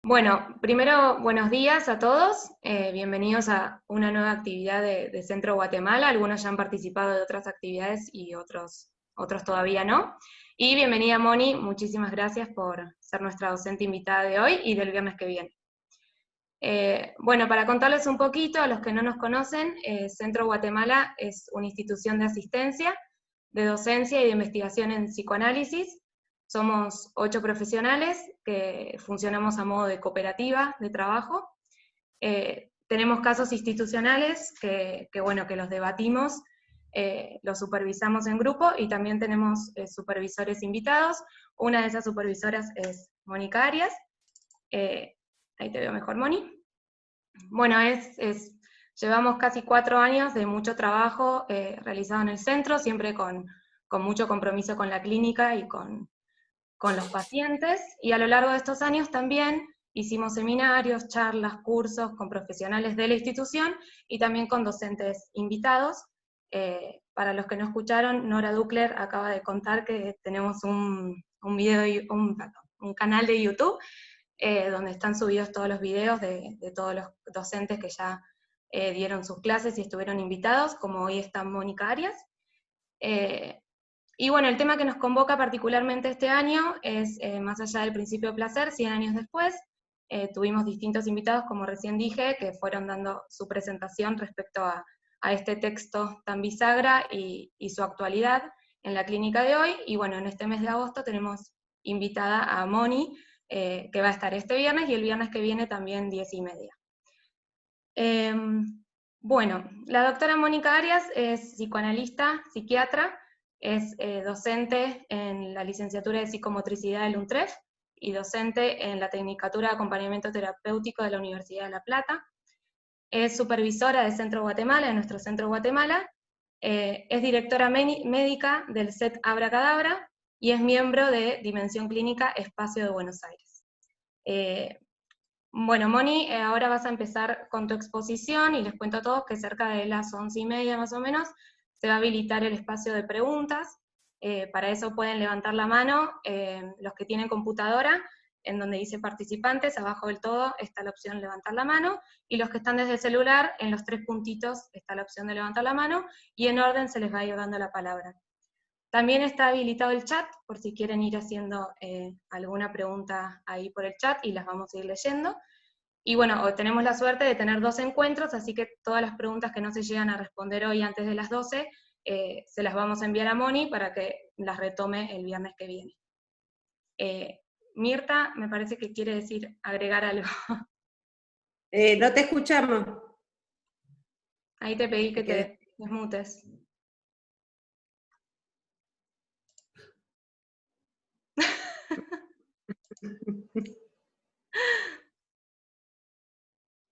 Bueno, primero, buenos días a todos. Bienvenidos a una nueva actividad de Centro Guatemala. Algunos ya han participado de otras actividades y otros todavía no. Y bienvenida, Moni. Muchísimas gracias por ser nuestra docente invitada de hoy y del viernes que viene. Bueno, para contarles un poquito, a los que no nos conocen, Centro Guatemala es una institución de asistencia, de docencia y de investigación en psicoanálisis. Somos 8 profesionales que funcionamos a modo de cooperativa de trabajo. Tenemos casos institucionales que los debatimos, los supervisamos en grupo, y también tenemos supervisores invitados. Una de esas supervisoras es Mónica Arias. Ahí te veo mejor, Moni. Bueno, llevamos casi 4 años de mucho trabajo realizado en el centro, siempre con mucho compromiso con la clínica y con los pacientes, y a lo largo de estos años también hicimos seminarios, charlas, cursos con profesionales de la institución y también con docentes invitados. Para los que no escucharon, Nora Duckler acaba de contar que tenemos un canal de YouTube donde están subidos todos los videos de todos los docentes que ya dieron sus clases y estuvieron invitados, como hoy está Mónica Arias. Y bueno, el tema que nos convoca particularmente este año es, más allá del principio de placer, 100 años después. Tuvimos distintos invitados, como recién dije, que fueron dando su presentación respecto a este texto tan bisagra y su actualidad en la clínica de hoy. Y bueno, en este mes de agosto tenemos invitada a Moni, que va a estar este viernes, y el viernes que viene también 10:30. Bueno, la doctora Mónica Arias es psicoanalista, psiquiatra, es docente en la licenciatura de psicomotricidad del UNTREF y docente en la Tecnicatura de Acompañamiento Terapéutico de la Universidad de La Plata. Es supervisora de Centro Guatemala, de nuestro Centro Guatemala. Es directora médica del CET Abracadabra y es miembro de Dimensión Clínica Espacio de Buenos Aires. Bueno, Moni, ahora vas a empezar con tu exposición, y les cuento a todos que cerca de las 11:30 más o menos se va a habilitar el espacio de preguntas. Para eso pueden levantar la mano los que tienen computadora, en donde dice participantes, abajo del todo está la opción levantar la mano, y los que están desde el celular, en los 3 puntitos está la opción de levantar la mano, y en orden se les va a ir dando la palabra. También está habilitado el chat, por si quieren ir haciendo alguna pregunta ahí por el chat, y las vamos a ir leyendo. Y bueno, tenemos la suerte de tener 2 encuentros, así que todas las preguntas que no se llegan a responder hoy antes de las 12, se las vamos a enviar a Moni para que las retome el viernes que viene. Mirta, me parece que quiere agregar algo. No te escuchamos. Ahí te pedí que te desmutes.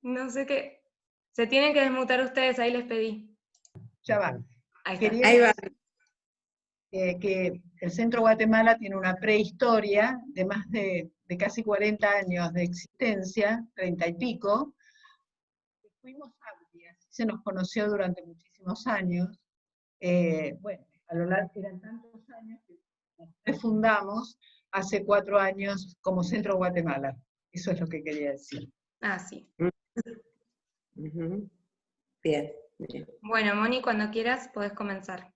No sé qué. Se tienen que desmutar ustedes, ahí les pedí. Ya va. Ahí está. Ahí va. Que el Centro Guatemala tiene una prehistoria de más de casi 40 años de existencia, 30 y pico. Fuimos amplias, se nos conoció durante muchísimos años. Bueno, a lo largo eran tantos años que nos fundamos hace 4 años como Centro Guatemala. Eso es lo que quería decir. Ah, sí. Bien, bien. Bueno, Moni, cuando quieras podés comenzar.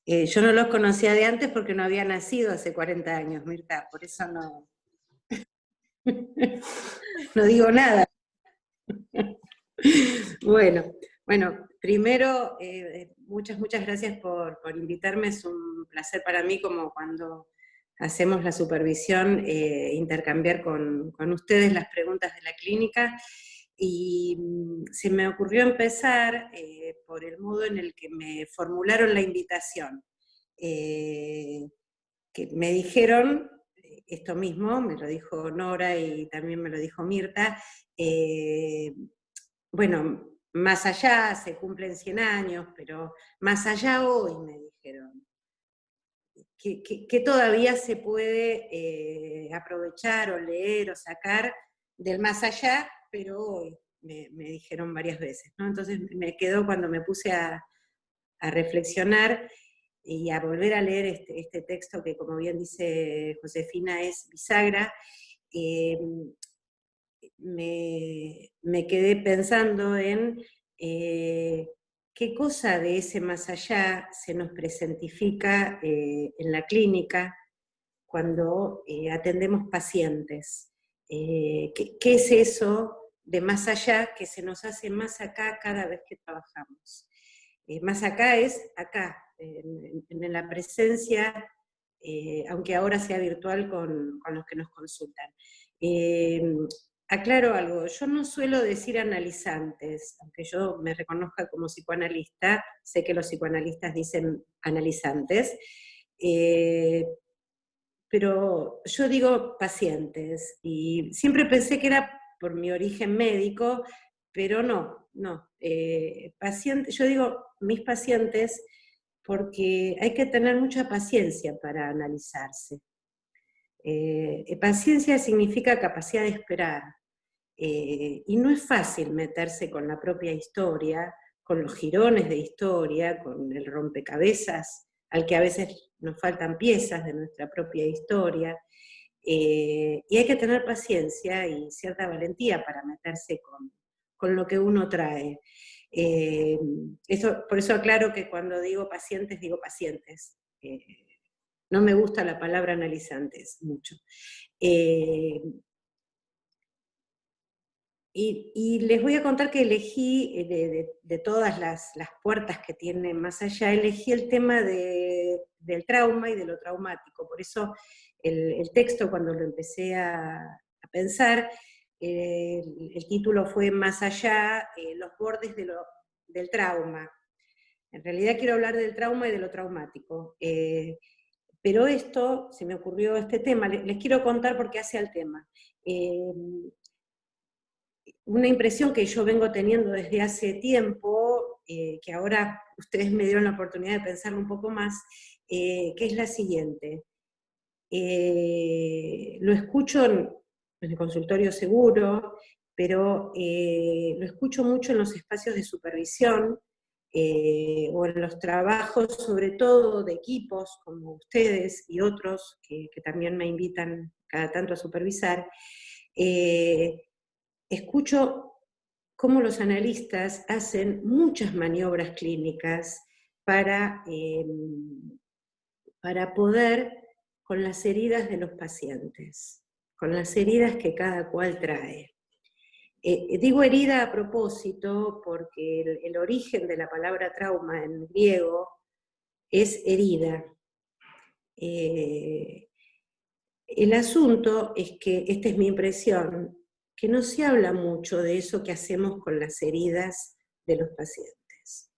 Yo no los conocía de antes porque no había nacido hace 40 años, Mirta, por eso no, no digo nada. Bueno, primero, muchas gracias por invitarme. Es un placer para mí, como cuando hacemos la supervisión, intercambiar con ustedes las preguntas de la clínica. Y se me ocurrió empezar por el modo en el que me formularon la invitación. Que me dijeron esto mismo, me lo dijo Nora y también me lo dijo Mirta. Bueno, más allá, se cumplen 100 años, pero más allá hoy, me dijeron, que todavía se puede aprovechar o leer o sacar del más allá, pero hoy, me dijeron varias veces, ¿no? Entonces me quedó, cuando me puse a reflexionar y a volver a leer este texto que, como bien dice Josefina, es bisagra. me quedé pensando en qué cosa de ese más allá se nos presentifica en la clínica cuando atendemos pacientes. ¿Qué es eso de más allá que se nos hace más acá cada vez que trabajamos? Más acá es acá, en la presencia, aunque ahora sea virtual con los que nos consultan. Aclaro algo, yo no suelo decir analizantes, aunque yo me reconozca como psicoanalista, sé que los psicoanalistas dicen analizantes, pero yo digo pacientes, y siempre pensé que era por mi origen médico, pero no. Yo digo mis pacientes porque hay que tener mucha paciencia para analizarse. Paciencia significa capacidad de esperar, y no es fácil meterse con la propia historia, con los jirones de historia, con el rompecabezas, al que a veces nos faltan piezas de nuestra propia historia, y hay que tener paciencia y cierta valentía para meterse con lo que uno trae. Por eso aclaro que cuando digo pacientes, digo pacientes. No me gusta la palabra analizantes mucho. Y les voy a contar que elegí, de todas las puertas que tiene más allá, elegí el tema del trauma y de lo traumático. Por eso el texto, cuando lo empecé a pensar, el título fue Más allá, los bordes del trauma. En realidad quiero hablar del trauma y de lo traumático. Pero esto, se me ocurrió este tema, les quiero contar porque hace al tema. Una impresión que yo vengo teniendo desde hace tiempo, que ahora ustedes me dieron la oportunidad de pensarlo un poco más, que es la siguiente. Lo escucho en el consultorio seguro, pero lo escucho mucho en los espacios de supervisión, o en los trabajos, sobre todo de equipos como ustedes y otros que también me invitan cada tanto a supervisar. Escucho cómo los analistas hacen muchas maniobras clínicas para poder, con las heridas de los pacientes, con las heridas que cada cual trae. Digo herida a propósito porque el origen de la palabra trauma en griego es herida. El asunto es que, esta es mi impresión, que no se habla mucho de eso que hacemos con las heridas de los pacientes.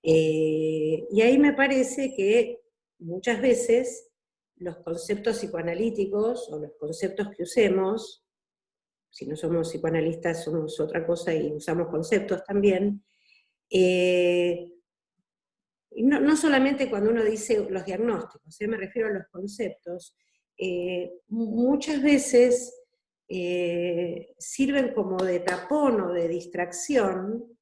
Y ahí me parece que muchas veces los conceptos psicoanalíticos, o los conceptos que usemos, si no somos psicoanalistas somos otra cosa y usamos conceptos también, no solamente cuando uno dice los diagnósticos, me refiero a los conceptos, muchas veces sirven como de tapón o de distracción.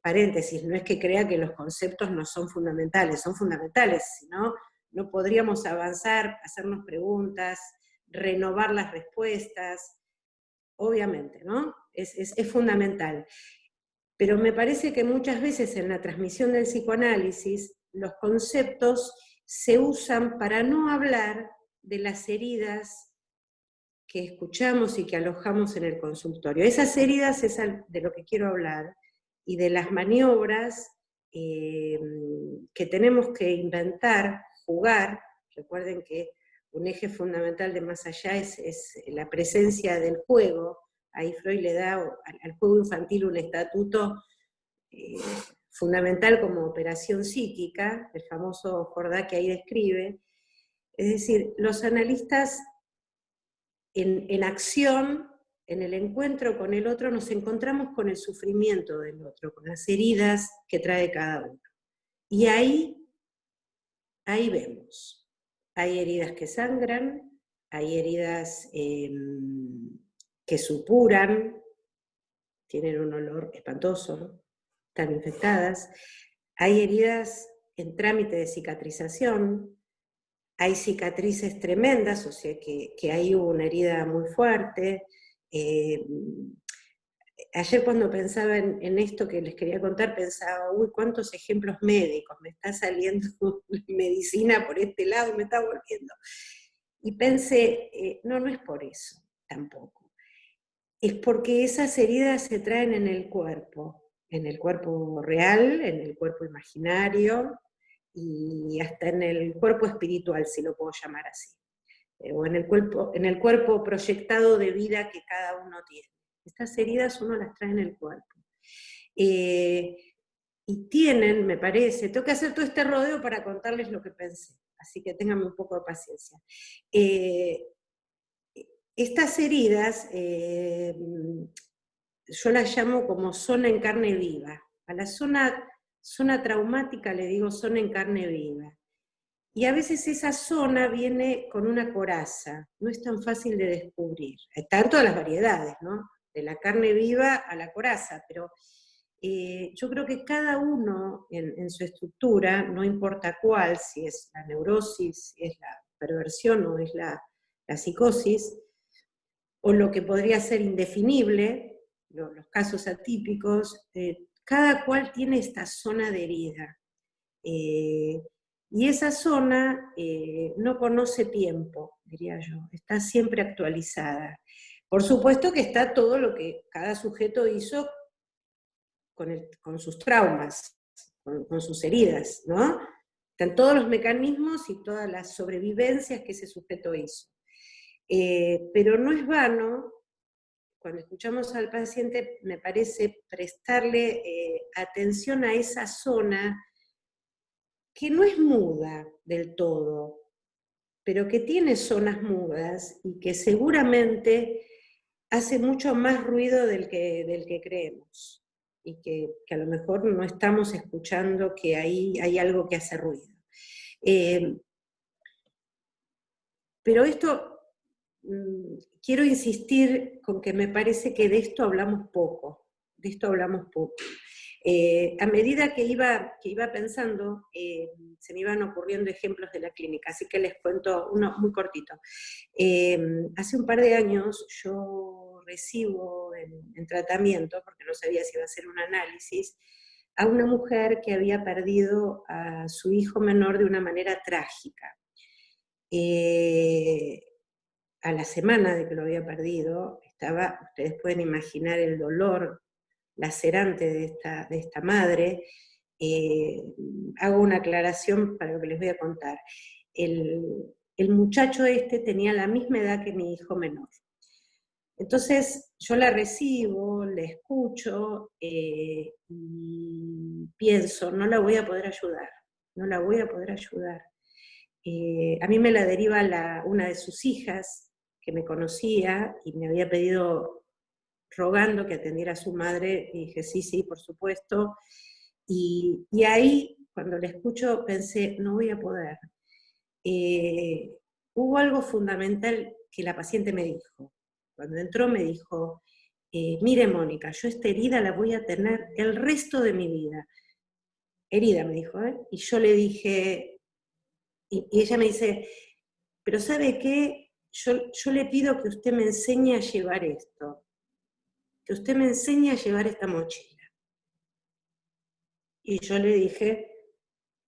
Paréntesis, no es que crea que los conceptos no son fundamentales, son fundamentales, si no, no podríamos avanzar, hacernos preguntas, renovar las respuestas, obviamente, ¿no? Es fundamental. Pero me parece que muchas veces en la transmisión del psicoanálisis los conceptos se usan para no hablar de las heridas que escuchamos y que alojamos en el consultorio. Esas heridas es de lo que quiero hablar, y de las maniobras que tenemos que inventar, jugar. Recuerden que un eje fundamental de más allá es la presencia del juego. Ahí Freud le da al juego infantil un estatuto fundamental como operación psíquica, el famoso Jordá que ahí describe. Es decir, los analistas en acción, en el encuentro con el otro, nos encontramos con el sufrimiento del otro, con las heridas que trae cada uno. Y ahí vemos. Hay heridas que sangran, hay heridas que supuran, tienen un olor espantoso, están infectadas. Hay heridas en trámite de cicatrización, hay cicatrices tremendas, o sea que hay una herida muy fuerte. Ayer cuando pensaba en esto que les quería contar, pensaba, uy, cuántos ejemplos médicos, me está saliendo medicina por este lado, me está volviendo. Y pensé, no es por eso tampoco. Es porque esas heridas se traen en el cuerpo real, en el cuerpo imaginario, y hasta en el cuerpo espiritual, si lo puedo llamar así. O en el cuerpo proyectado de vida que cada uno tiene. Estas heridas uno las trae en el cuerpo. Y tienen, me parece, tengo que hacer todo este rodeo para contarles lo que pensé, así que ténganme un poco de paciencia. Estas heridas, yo las llamo como zona en carne viva. A la zona traumática le digo zona en carne viva. Y a veces esa zona viene con una coraza, no es tan fácil de descubrir. Están todas las variedades, ¿no? De la carne viva a la coraza, pero yo creo que cada uno en su estructura, no importa cuál, si es la neurosis, si es la perversión o es la psicosis, o lo que podría ser indefinible, los casos atípicos, cada cual tiene esta zona de herida. Y esa zona no conoce tiempo, diría yo, está siempre actualizada. Por supuesto que está todo lo que cada sujeto hizo con sus traumas, con sus heridas, ¿no? Están todos los mecanismos y todas las sobrevivencias que ese sujeto hizo. Pero no es vano, cuando escuchamos al paciente, me parece prestarle atención a esa zona que no es muda del todo, pero que tiene zonas mudas y que seguramente hace mucho más ruido del que creemos, y que a lo mejor no estamos escuchando que ahí hay algo que hace ruido. Pero esto, quiero insistir con que me parece que de esto hablamos poco, a medida que iba pensando, se me iban ocurriendo ejemplos de la clínica, así que les cuento uno muy cortito. Hace un par de años yo recibo en tratamiento, porque no sabía si iba a hacer un análisis, a una mujer que había perdido a su hijo menor de una manera trágica. A la semana de que lo había perdido, ustedes pueden imaginar el dolor lacerante de esta madre. Hago una aclaración para lo que les voy a contar. El muchacho tenía la misma edad que mi hijo menor. Entonces yo la recibo, la escucho y pienso, no la voy a poder ayudar. A mí me la deriva una de sus hijas, que me conocía y me había pedido, rogando que atendiera a su madre, y dije, sí, por supuesto. Y ahí, cuando la escucho, pensé, no voy a poder. Hubo algo fundamental que la paciente me dijo. Cuando entró me dijo, mire Mónica, yo esta herida la voy a tener el resto de mi vida. Herida, me dijo, ¿eh? Y yo le dije, y ella me dice, pero ¿sabe qué? Yo le pido que usted me enseñe a llevar esto, que usted me enseñe a llevar esta mochila. Y yo le dije,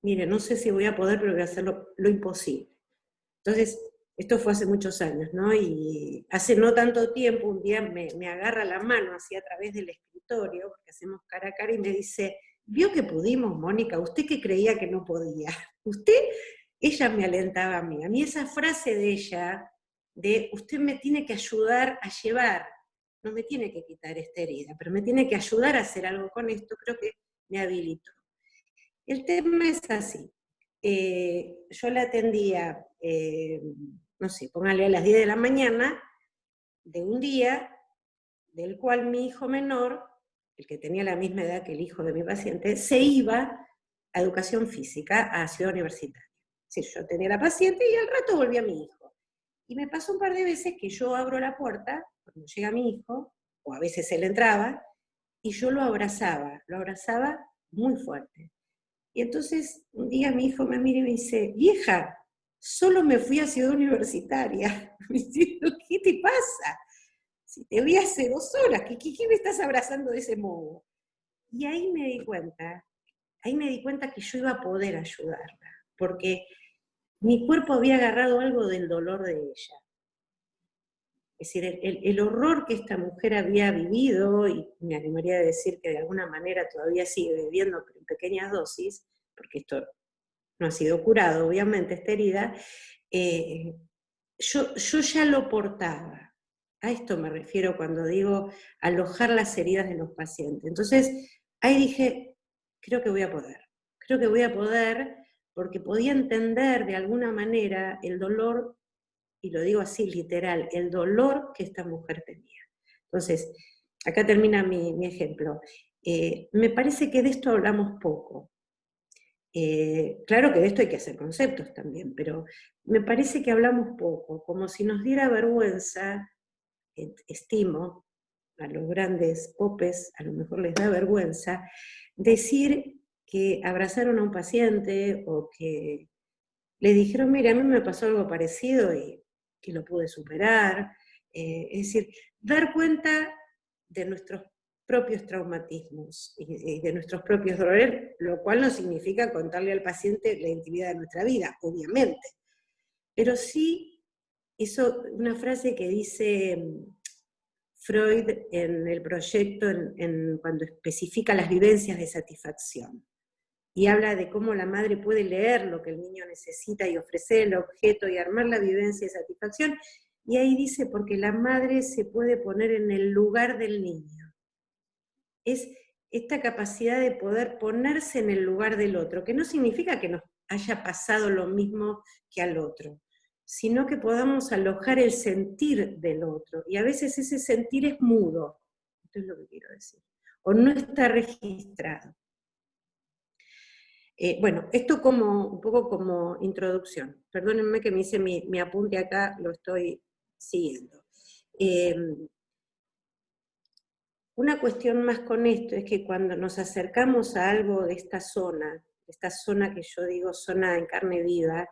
mire, no sé si voy a poder, pero voy a hacer lo imposible. Entonces, esto fue hace muchos años, ¿no? Y hace no tanto tiempo, un día me agarra la mano así a través del escritorio, porque hacemos cara a cara, y me dice, ¿vio que pudimos, Mónica? ¿Usted que creía que no podía? Ella me alentaba a mí. A mí esa frase de ella, de usted me tiene que ayudar a llevar, no me tiene que quitar esta herida, pero me tiene que ayudar a hacer algo con esto, creo que me habilitó. El tema es así. Yo la atendía, no sé, póngale a las 10 de la mañana, de un día, del cual mi hijo menor, el que tenía la misma edad que el hijo de mi paciente, se iba a educación física, a Ciudad Universitaria. Sí, yo tenía la paciente y al rato volvía mi hijo. Y me pasó un par de veces que yo abro la puerta, cuando llega mi hijo, o a veces él entraba, y yo lo abrazaba muy fuerte. Y entonces un día mi hijo me mira y me dice, vieja, solo me fui a Ciudad Universitaria. Diciendo, ¿qué te pasa? Si te vi hace 2 horas, ¿qué me estás abrazando de ese modo? Y ahí me di cuenta que yo iba a poder ayudarla, porque mi cuerpo había agarrado algo del dolor de ella. Es decir, el horror que esta mujer había vivido, y me animaría a decir que de alguna manera todavía sigue viviendo en pequeñas dosis, porque esto no ha sido curado, obviamente, esta herida, yo ya lo portaba. A esto me refiero cuando digo alojar las heridas de los pacientes. Entonces, ahí dije, creo que voy a poder, porque podía entender de alguna manera el dolor, y lo digo así literal, el dolor que esta mujer tenía. Entonces, acá termina mi ejemplo. Me parece que de esto hablamos poco. Claro que de esto hay que hacer conceptos también, pero me parece que hablamos poco, como si nos diera vergüenza, estimo, a los grandes popes a lo mejor les da vergüenza, decir que abrazaron a un paciente o que le dijeron, mira, a mí me pasó algo parecido y que lo pude superar. Es decir, dar cuenta de nuestros propios traumatismos y de nuestros propios dolores, lo cual no significa contarle al paciente la intimidad de nuestra vida, obviamente. Pero sí, una frase que dice Freud en el proyecto, cuando especifica las vivencias de satisfacción, y habla de cómo la madre puede leer lo que el niño necesita y ofrecer el objeto y armar la vivencia de satisfacción, y ahí dice, porque la madre se puede poner en el lugar del niño. Es esta capacidad de poder ponerse en el lugar del otro, que no significa que nos haya pasado lo mismo que al otro, sino que podamos alojar el sentir del otro, y a veces ese sentir es mudo, esto es lo que quiero decir, o no está registrado. Bueno, esto un poco como introducción. Perdónenme que me hice mi apunte acá, lo estoy siguiendo. Una cuestión más con esto es que cuando nos acercamos a algo de esta zona que yo digo zona en carne viva,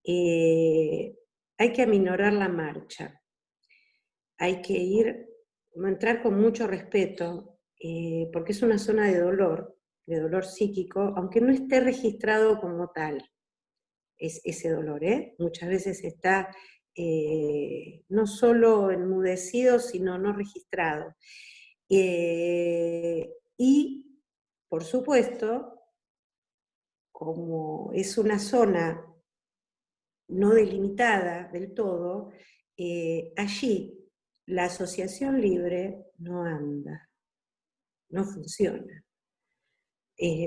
hay que aminorar la marcha. Hay que entrar con mucho respeto, porque es una zona de dolor psíquico, aunque no esté registrado como tal, es ese dolor, muchas veces está no solo enmudecido, sino no registrado. Y, por supuesto, como es una zona no delimitada del todo, allí la asociación libre no anda, no funciona.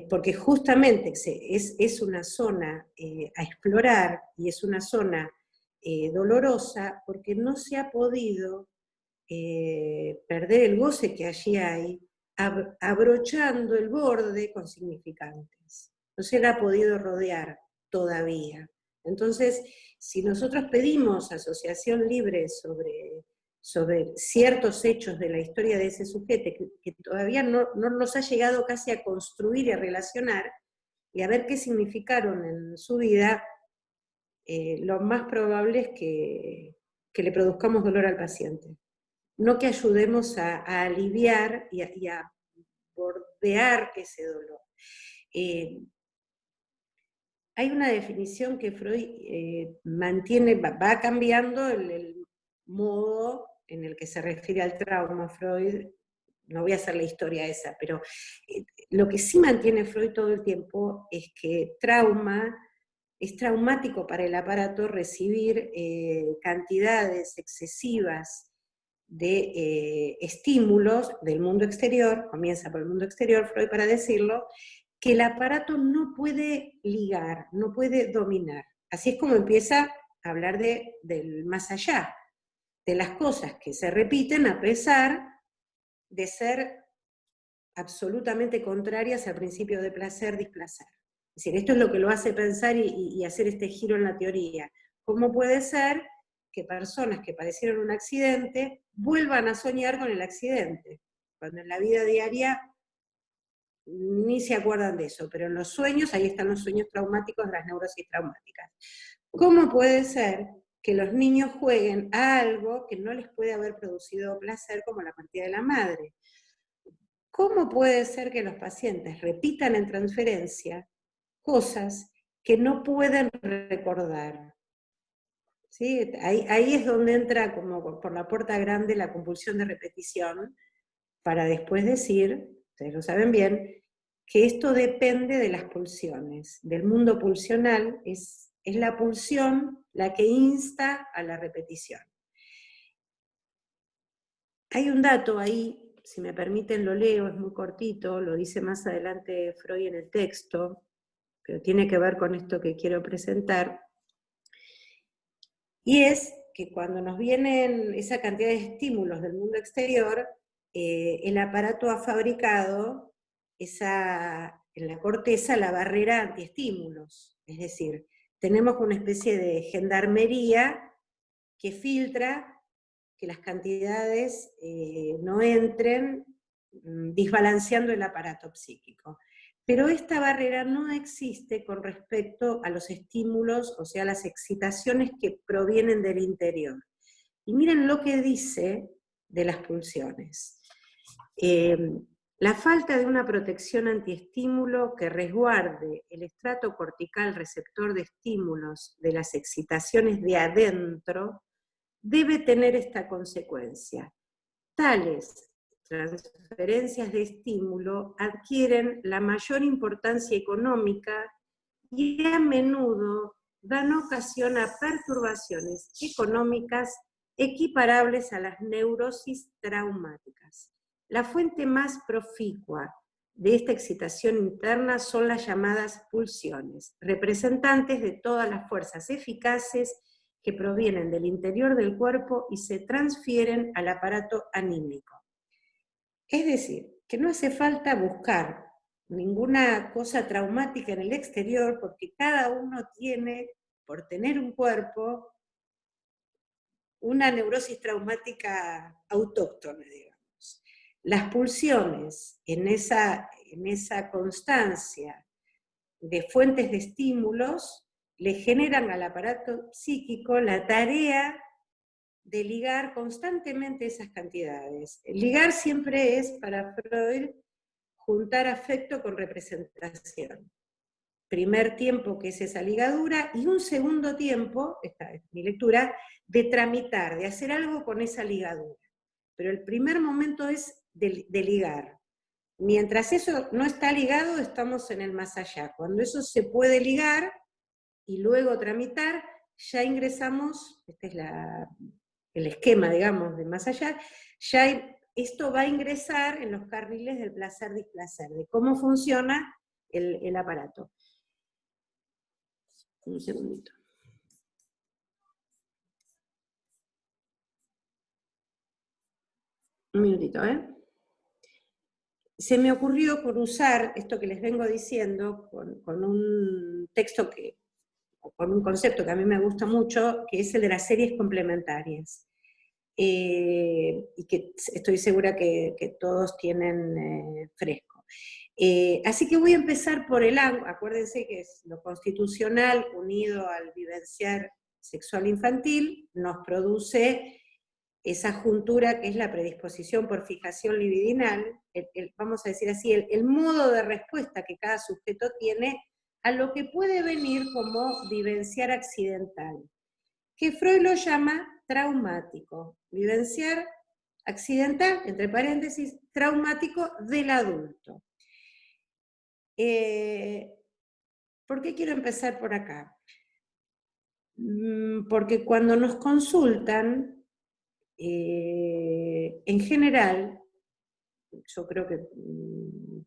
Porque justamente es una zona a explorar y es una zona dolorosa porque no se ha podido perder el goce que allí hay, abrochando el borde con significantes. No se la ha podido rodear todavía. Entonces, si nosotros pedimos asociación libre sobre ciertos hechos de la historia de ese sujeto que todavía no nos ha llegado casi a construir y a relacionar, y a ver qué significaron en su vida, lo más probable es que le produzcamos dolor al paciente. No que ayudemos a aliviar y a bordear ese dolor. Hay una definición que Freud mantiene, va cambiando el modo en el que se refiere al trauma. Freud, no voy a hacer la historia esa, pero lo que sí mantiene Freud todo el tiempo es que es traumático para el aparato recibir cantidades excesivas de estímulos del mundo exterior, comienza por el mundo exterior Freud para decirlo, que el aparato no puede ligar, no puede dominar. Así es como empieza a hablar del más allá, de las cosas que se repiten a pesar de ser absolutamente contrarias al principio de placer-displacer. Es decir, esto es lo que lo hace pensar y hacer este giro en la teoría. ¿Cómo puede ser que personas que padecieron un accidente vuelvan a soñar con el accidente? Cuando en la vida diaria ni se acuerdan de eso, pero en los sueños, ahí están los sueños traumáticos de las neurosis traumáticas. ¿Cómo puede ser que los niños jueguen a algo que no les puede haber producido placer, como la partida de la madre? ¿Cómo puede ser que los pacientes repitan en transferencia cosas que no pueden recordar? ¿Sí? Ahí es donde entra como por la puerta grande la compulsión de repetición, para después decir, ustedes lo saben bien, que esto depende de las pulsiones, del mundo pulsional, es la pulsión la que insta a la repetición. Hay un dato ahí, si me permiten lo leo, es muy cortito, lo dice más adelante Freud en el texto, pero tiene que ver con esto que quiero presentar, y es que cuando nos vienen esa cantidad de estímulos del mundo exterior, el aparato ha fabricado en la corteza la barrera antiestímulos, es decir, tenemos una especie de gendarmería que filtra que las cantidades no entren desbalanceando el aparato psíquico. Pero esta barrera no existe con respecto a los estímulos, o sea, las excitaciones que provienen del interior. Y miren lo que dice de las pulsiones. La falta de una protección antiestímulo que resguarde el estrato cortical receptor de estímulos de las excitaciones de adentro debe tener esta consecuencia. Tales transferencias de estímulo adquieren la mayor importancia económica y a menudo dan ocasión a perturbaciones económicas equiparables a las neurosis traumáticas. La fuente más proficua de esta excitación interna son las llamadas pulsiones, representantes de todas las fuerzas eficaces que provienen del interior del cuerpo y se transfieren al aparato anímico. Es decir, que no hace falta buscar ninguna cosa traumática en el exterior, porque cada uno tiene, por tener un cuerpo, una neurosis traumática autóctona, digamos. Las pulsiones en esa constancia de fuentes de estímulos le generan al aparato psíquico la tarea de ligar constantemente esas cantidades. Ligar siempre es, para Freud, juntar afecto con representación. Primer tiempo, que es esa ligadura, y un segundo tiempo, esta es mi lectura, de tramitar, de hacer algo con esa ligadura. Pero el primer momento es de ligar. Mientras eso no está ligado, estamos en el más allá. Cuando eso se puede ligar y luego tramitar, ya ingresamos, este es el esquema, digamos, de más allá, ya esto va a ingresar en los carriles del placer-displacer, de cómo funciona el aparato. Un segundito. Un minutito, ¿eh? Se me ocurrió por usar esto que les vengo diciendo con un texto con un concepto que a mí me gusta mucho, que es el de las series complementarias. Y que estoy segura que todos tienen fresco. Así que voy a empezar por el ángulo, acuérdense que es lo constitucional unido al vivenciar sexual infantil, nos produce esa juntura que es la predisposición por fijación libidinal, vamos a decir así, el modo de respuesta que cada sujeto tiene a lo que puede venir como vivenciar accidental, que Freud lo llama traumático, vivenciar accidental, entre paréntesis, traumático del adulto. ¿Por qué quiero empezar por acá? Porque cuando nos consultan, en general, yo creo que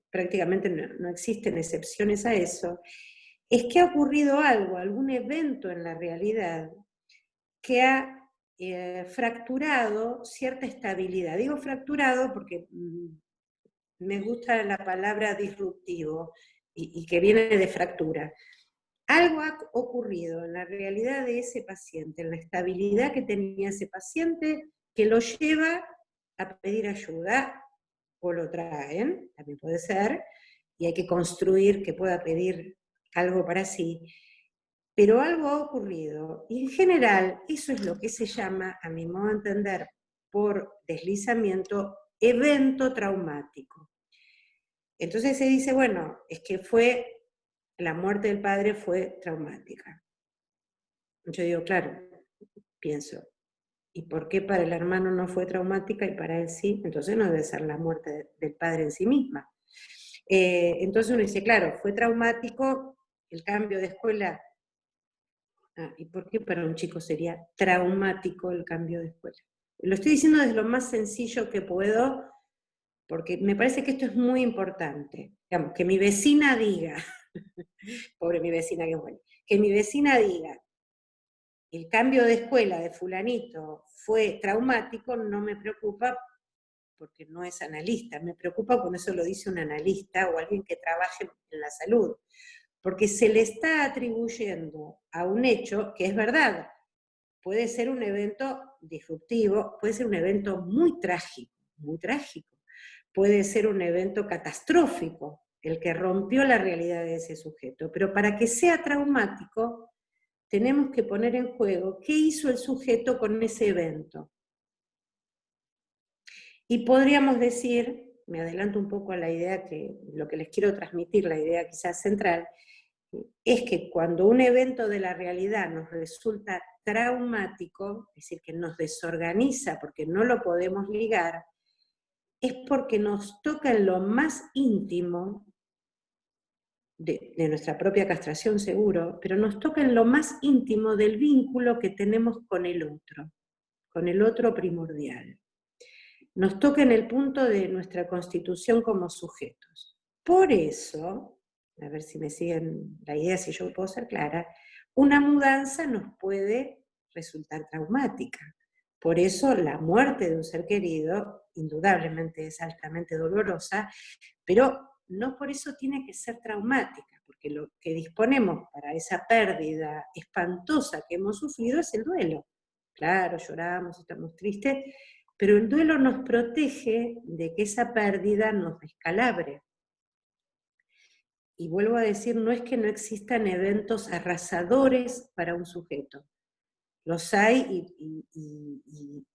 prácticamente no existen excepciones a eso, es que ha ocurrido algo, algún evento en la realidad que ha fracturado cierta estabilidad. Digo fracturado porque me gusta la palabra disruptivo y que viene de fractura. Algo ha ocurrido en la realidad de ese paciente, en la estabilidad que tenía ese paciente, que lo lleva a pedir ayuda, o lo traen, también puede ser, y hay que construir que pueda pedir algo para sí. pero algo ha ocurrido, y en general eso es lo que se llama, a mi modo de entender, por deslizamiento, evento traumático. Entonces se dice, bueno, es que la muerte del padre fue traumática. Yo digo, claro, pienso, ¿y por qué para el hermano no fue traumática y para él sí? Entonces no debe ser la muerte del padre en sí misma. Entonces uno dice, claro, fue traumático el cambio de escuela. ¿Y por qué para un chico sería traumático el cambio de escuela? Lo estoy diciendo desde lo más sencillo que puedo, porque me parece que esto es muy importante. Digamos, que mi vecina diga, pobre mi vecina que es buena, que mi vecina diga, el cambio de escuela de fulanito fue traumático, no me preocupa porque no es analista, me preocupa cuando eso lo dice un analista o alguien que trabaje en la salud, porque se le está atribuyendo a un hecho que es verdad, puede ser un evento disruptivo, puede ser un evento muy trágico, puede ser un evento catastrófico, el que rompió la realidad de ese sujeto, pero para que sea traumático, tenemos que poner en juego qué hizo el sujeto con ese evento. Y podríamos decir, me adelanto un poco a la idea lo que les quiero transmitir, la idea quizás central, es que cuando un evento de la realidad nos resulta traumático, es decir, que nos desorganiza porque no lo podemos ligar, es porque nos toca en lo más íntimo de nuestra propia castración seguro, pero nos toca en lo más íntimo del vínculo que tenemos con el otro primordial. Nos toca en el punto de nuestra constitución como sujetos. Por eso, a ver si me siguen la idea, si yo puedo ser clara, una mudanza nos puede resultar traumática. Por eso la muerte de un ser querido, indudablemente es altamente dolorosa, pero no por eso tiene que ser traumática, porque lo que disponemos para esa pérdida espantosa que hemos sufrido es el duelo. Claro, lloramos, estamos tristes, pero el duelo nos protege de que esa pérdida nos descalabre. Y vuelvo a decir, no es que no existan eventos arrasadores para un sujeto. Los hay y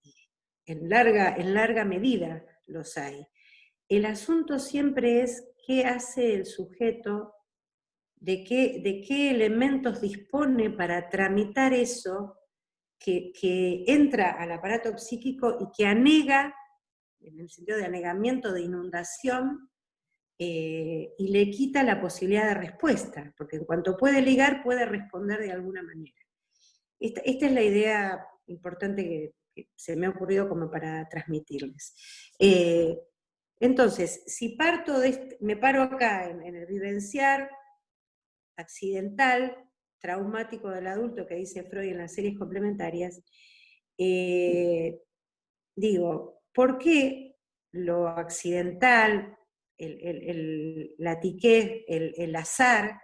en larga medida los hay. El asunto siempre es qué hace el sujeto, de qué elementos dispone para tramitar eso que entra al aparato psíquico y que anega, en el sentido de anegamiento, de inundación, y le quita la posibilidad de respuesta, porque en cuanto puede ligar, puede responder de alguna manera. Esta es la idea importante que se me ha ocurrido como para transmitirles. Entonces, si parto me paro acá en el vivenciar accidental, traumático del adulto que dice Freud en las series complementarias, digo, ¿por qué lo accidental, la tiquez, el azar,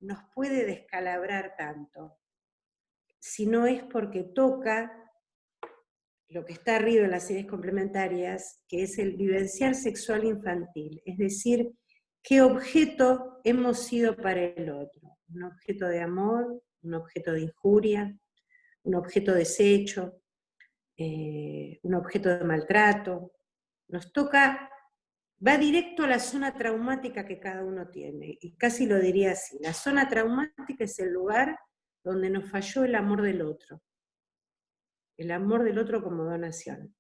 nos puede descalabrar tanto? Si no es porque toca lo que está arriba en las series complementarias, que es el vivenciar sexual infantil, es decir, qué objeto hemos sido para el otro, un objeto de amor, un objeto de injuria, un objeto de desecho, un objeto de maltrato. Nos toca, va directo a la zona traumática que cada uno tiene, y casi lo diría así, la zona traumática es el lugar donde nos falló el amor del otro como donación.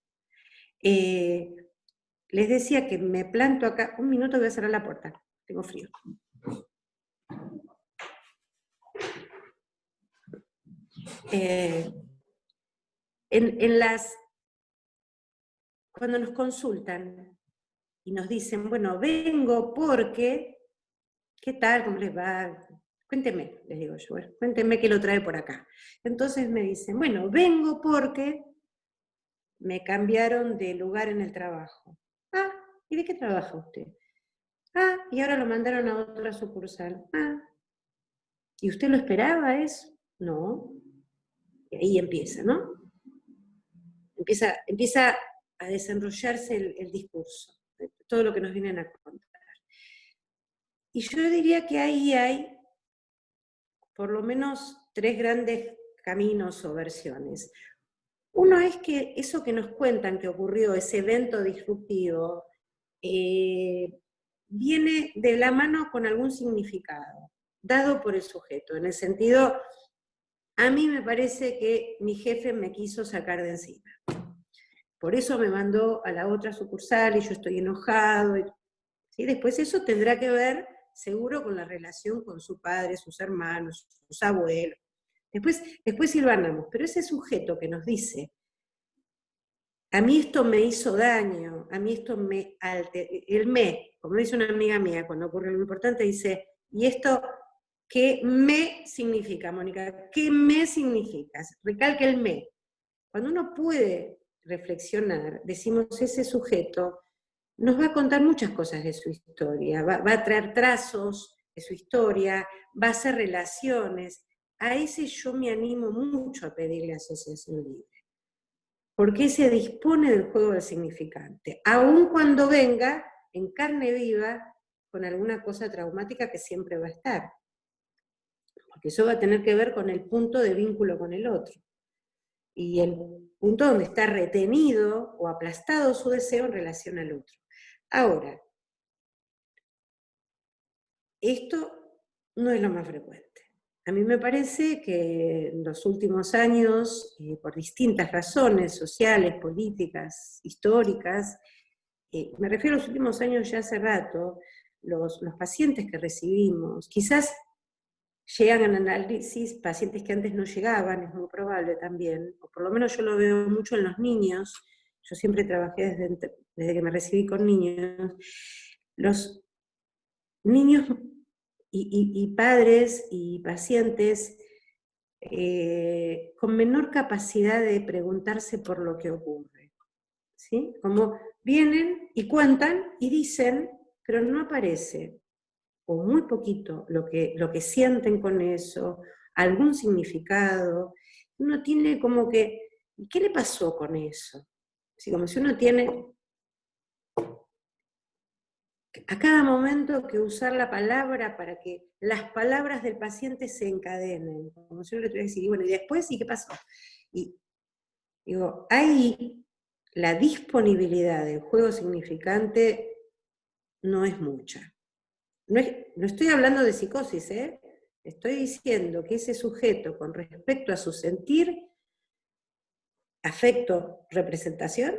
Les decía que me planto acá, un minuto voy a cerrar la puerta, tengo frío. Cuando nos consultan y nos dicen, bueno, vengo porque, ¿qué tal? ¿Cómo les va? Cuénteme, les digo yo, cuénteme qué lo trae por acá. Entonces me dicen, bueno, vengo porque me cambiaron de lugar en el trabajo. Ah, ¿y de qué trabaja usted? Ah, y ahora lo mandaron a otra sucursal. Ah, ¿y usted lo esperaba eso? No. Y ahí empieza, ¿no? Empieza a desenrollarse el discurso, de todo lo que nos vienen a contar. Y yo diría que ahí hay por lo menos tres grandes caminos o versiones. Uno es que eso que nos cuentan que ocurrió, ese evento disruptivo, viene de la mano con algún significado, dado por el sujeto, en el sentido, a mí me parece que mi jefe me quiso sacar de encima. Por eso me mandó a la otra sucursal y yo estoy enojado. ¿Sí? Después eso tendrá que ver seguro con la relación con su padre, sus hermanos, sus abuelos. Después silvanamos, pero ese sujeto que nos dice, a mí esto me hizo daño, a mí esto me alteró, como dice una amiga mía cuando ocurre algo importante, dice, ¿y esto qué me significa, Mónica? ¿Qué me significa? Recalca el me. Cuando uno puede reflexionar, decimos, ese sujeto nos va a contar muchas cosas de su historia, va a traer trazos de su historia, va a hacer relaciones. A ese yo me animo mucho a pedirle asociación libre, porque se dispone del juego del significante, aun cuando venga en carne viva con alguna cosa traumática que siempre va a estar, porque eso va a tener que ver con el punto de vínculo con el otro, y el punto donde está retenido o aplastado su deseo en relación al otro. Ahora, esto no es lo más frecuente. A mí me parece que en los últimos años, por distintas razones sociales, políticas, históricas, me refiero a los últimos años ya hace rato, los pacientes que recibimos, quizás llegan al análisis pacientes que antes no llegaban, es muy probable también, o por lo menos yo lo veo mucho en los niños, yo siempre trabajé desde que me recibí con niños, los niños y padres y pacientes con menor capacidad de preguntarse por lo que ocurre, ¿sí? Como vienen y cuentan y dicen, pero no aparece, o muy poquito, lo que sienten con eso, algún significado. Uno tiene como que, ¿qué le pasó con eso? Así como si uno tiene a cada momento que usar la palabra para que las palabras del paciente se encadenen, como si uno le tuviera que decir, y bueno, ¿y después? ¿Y qué pasó? Y digo, ahí la disponibilidad del juego significante no es mucha. No estoy hablando de psicosis, estoy diciendo que ese sujeto con respecto a su sentir, afecto, representación,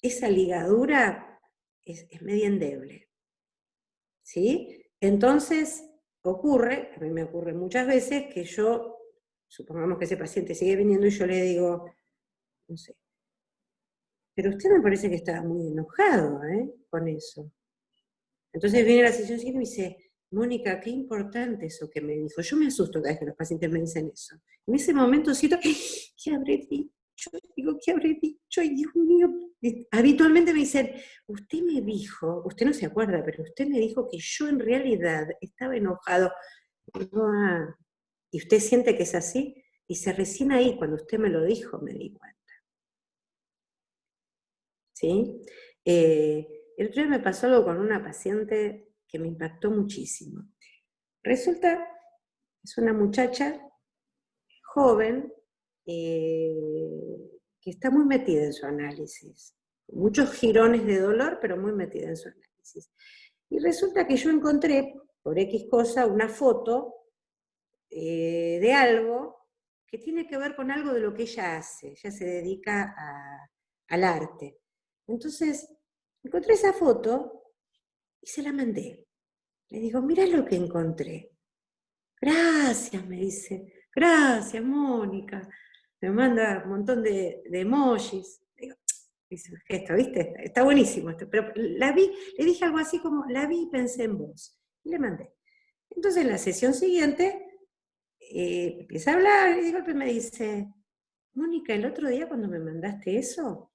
esa ligadura es media endeble. ¿Sí? Entonces, ocurre, a mí me ocurre muchas veces que yo, supongamos que ese paciente sigue viniendo y yo le digo, no sé, pero usted me parece que estaba muy enojado, con eso. Entonces viene la sesión siguiente y me dice, Mónica, qué importante eso que me dijo. Yo me asusto cada vez que los pacientes me dicen eso. En ese momento siento, ¿qué habré dicho? Digo, ¿qué habré dicho? Ay, Dios mío. Habitualmente me dicen, usted me dijo, usted no se acuerda, pero usted me dijo que yo en realidad estaba enojado. Digo, ah, ¿y usted siente que es así? Dice, recién ahí, cuando usted me lo dijo, me di cuenta. ¿Sí? El otro día me pasó algo con una paciente que me impactó muchísimo. Resulta, es una muchacha joven que está muy metida en su análisis. Muchos jirones de dolor, pero muy metida en su análisis. Y resulta que yo encontré, por X cosa, una foto de algo que tiene que ver con algo de lo que ella hace. Ella se dedica al arte. Entonces, encontré esa foto y se la mandé. Le digo, mirá lo que encontré. Gracias, me dice. Gracias, Mónica. Me manda un montón de emojis. Digo, dice el gesto, ¿viste? Está buenísimo esto. Pero la vi, le dije algo así como, la vi y pensé en vos. Y le mandé. Entonces, en la sesión siguiente, empieza a hablar y de golpe me dice, Mónica, el otro día cuando me mandaste eso,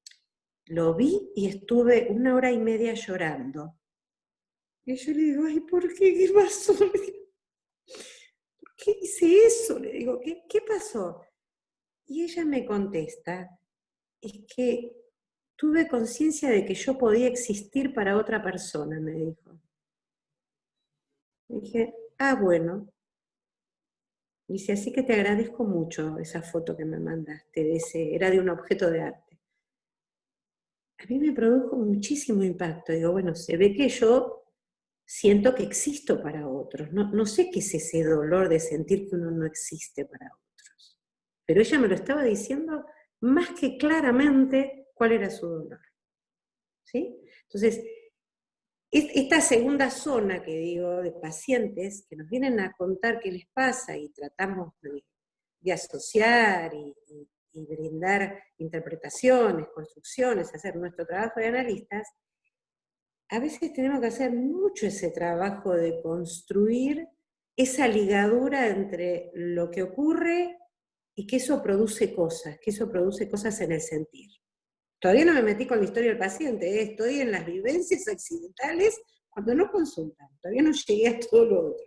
lo vi y estuve 1 hora y media llorando. Y yo le digo, ay, ¿por qué? ¿Qué pasó? ¿Por qué hice eso? Le digo, ¿qué pasó? Y ella me contesta, es que tuve conciencia de que yo podía existir para otra persona, me dijo. Le dije, ah, bueno. Dice, así que te agradezco mucho esa foto que me mandaste, era de un objeto de arte. A mí me produjo muchísimo impacto. Digo, bueno, se ve que yo siento que existo para otros. No sé qué es ese dolor de sentir que uno no existe para otros. Pero ella me lo estaba diciendo más que claramente cuál era su dolor. ¿Sí? Entonces, esta segunda zona que digo de pacientes que nos vienen a contar qué les pasa y tratamos de asociar y brindar interpretaciones, construcciones, hacer nuestro trabajo de analistas, a veces tenemos que hacer mucho ese trabajo de construir esa ligadura entre lo que ocurre y que eso produce cosas en el sentir. Todavía no me metí con la historia del paciente, estoy en las vivencias accidentales cuando no consultan, todavía no llegué a todo lo otro.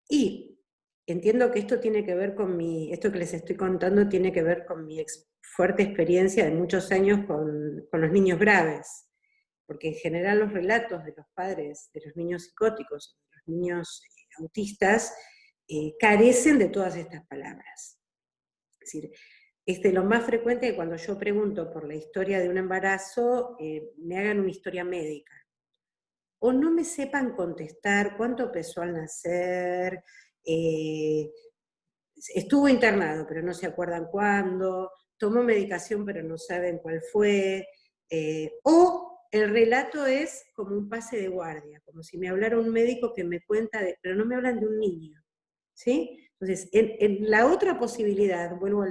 Y entiendo que esto tiene que ver con esto que les estoy contando tiene que ver con mi fuerte experiencia de muchos años con los niños graves, porque en general los relatos de los padres de los niños psicóticos, de los niños autistas, carecen de todas estas palabras. Es decir, lo más frecuente es que cuando yo pregunto por la historia de un embarazo, me hagan una historia médica. O no me sepan contestar cuánto pesó al nacer, estuvo internado, pero no se acuerdan cuándo, tomó medicación, pero no saben cuál fue, o el relato es como un pase de guardia, como si me hablara un médico que me cuenta, pero no me hablan de un niño, ¿sí? Entonces, en la otra posibilidad, vuelvo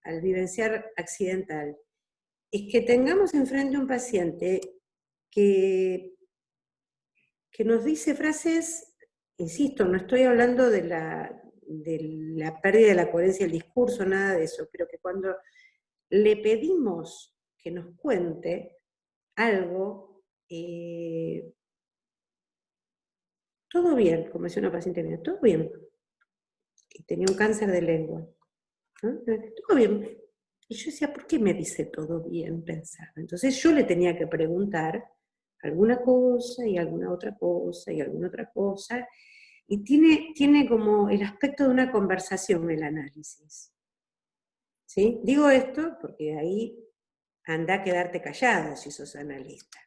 al vivenciar accidental, es que tengamos enfrente un paciente que nos dice frases, insisto, no estoy hablando de la pérdida de la coherencia del discurso, nada de eso, pero que cuando le pedimos que nos cuente algo, todo bien, como decía una paciente mía, todo bien, que tenía un cáncer de lengua, ¿no? Todo bien. Y yo decía, ¿por qué me dice todo bien? Pensaba. Entonces yo le tenía que preguntar alguna cosa y alguna otra cosa y alguna otra cosa, y tiene como el aspecto de una conversación el análisis. ¿Sí? Digo esto porque ahí anda a quedarte callado si sos analista.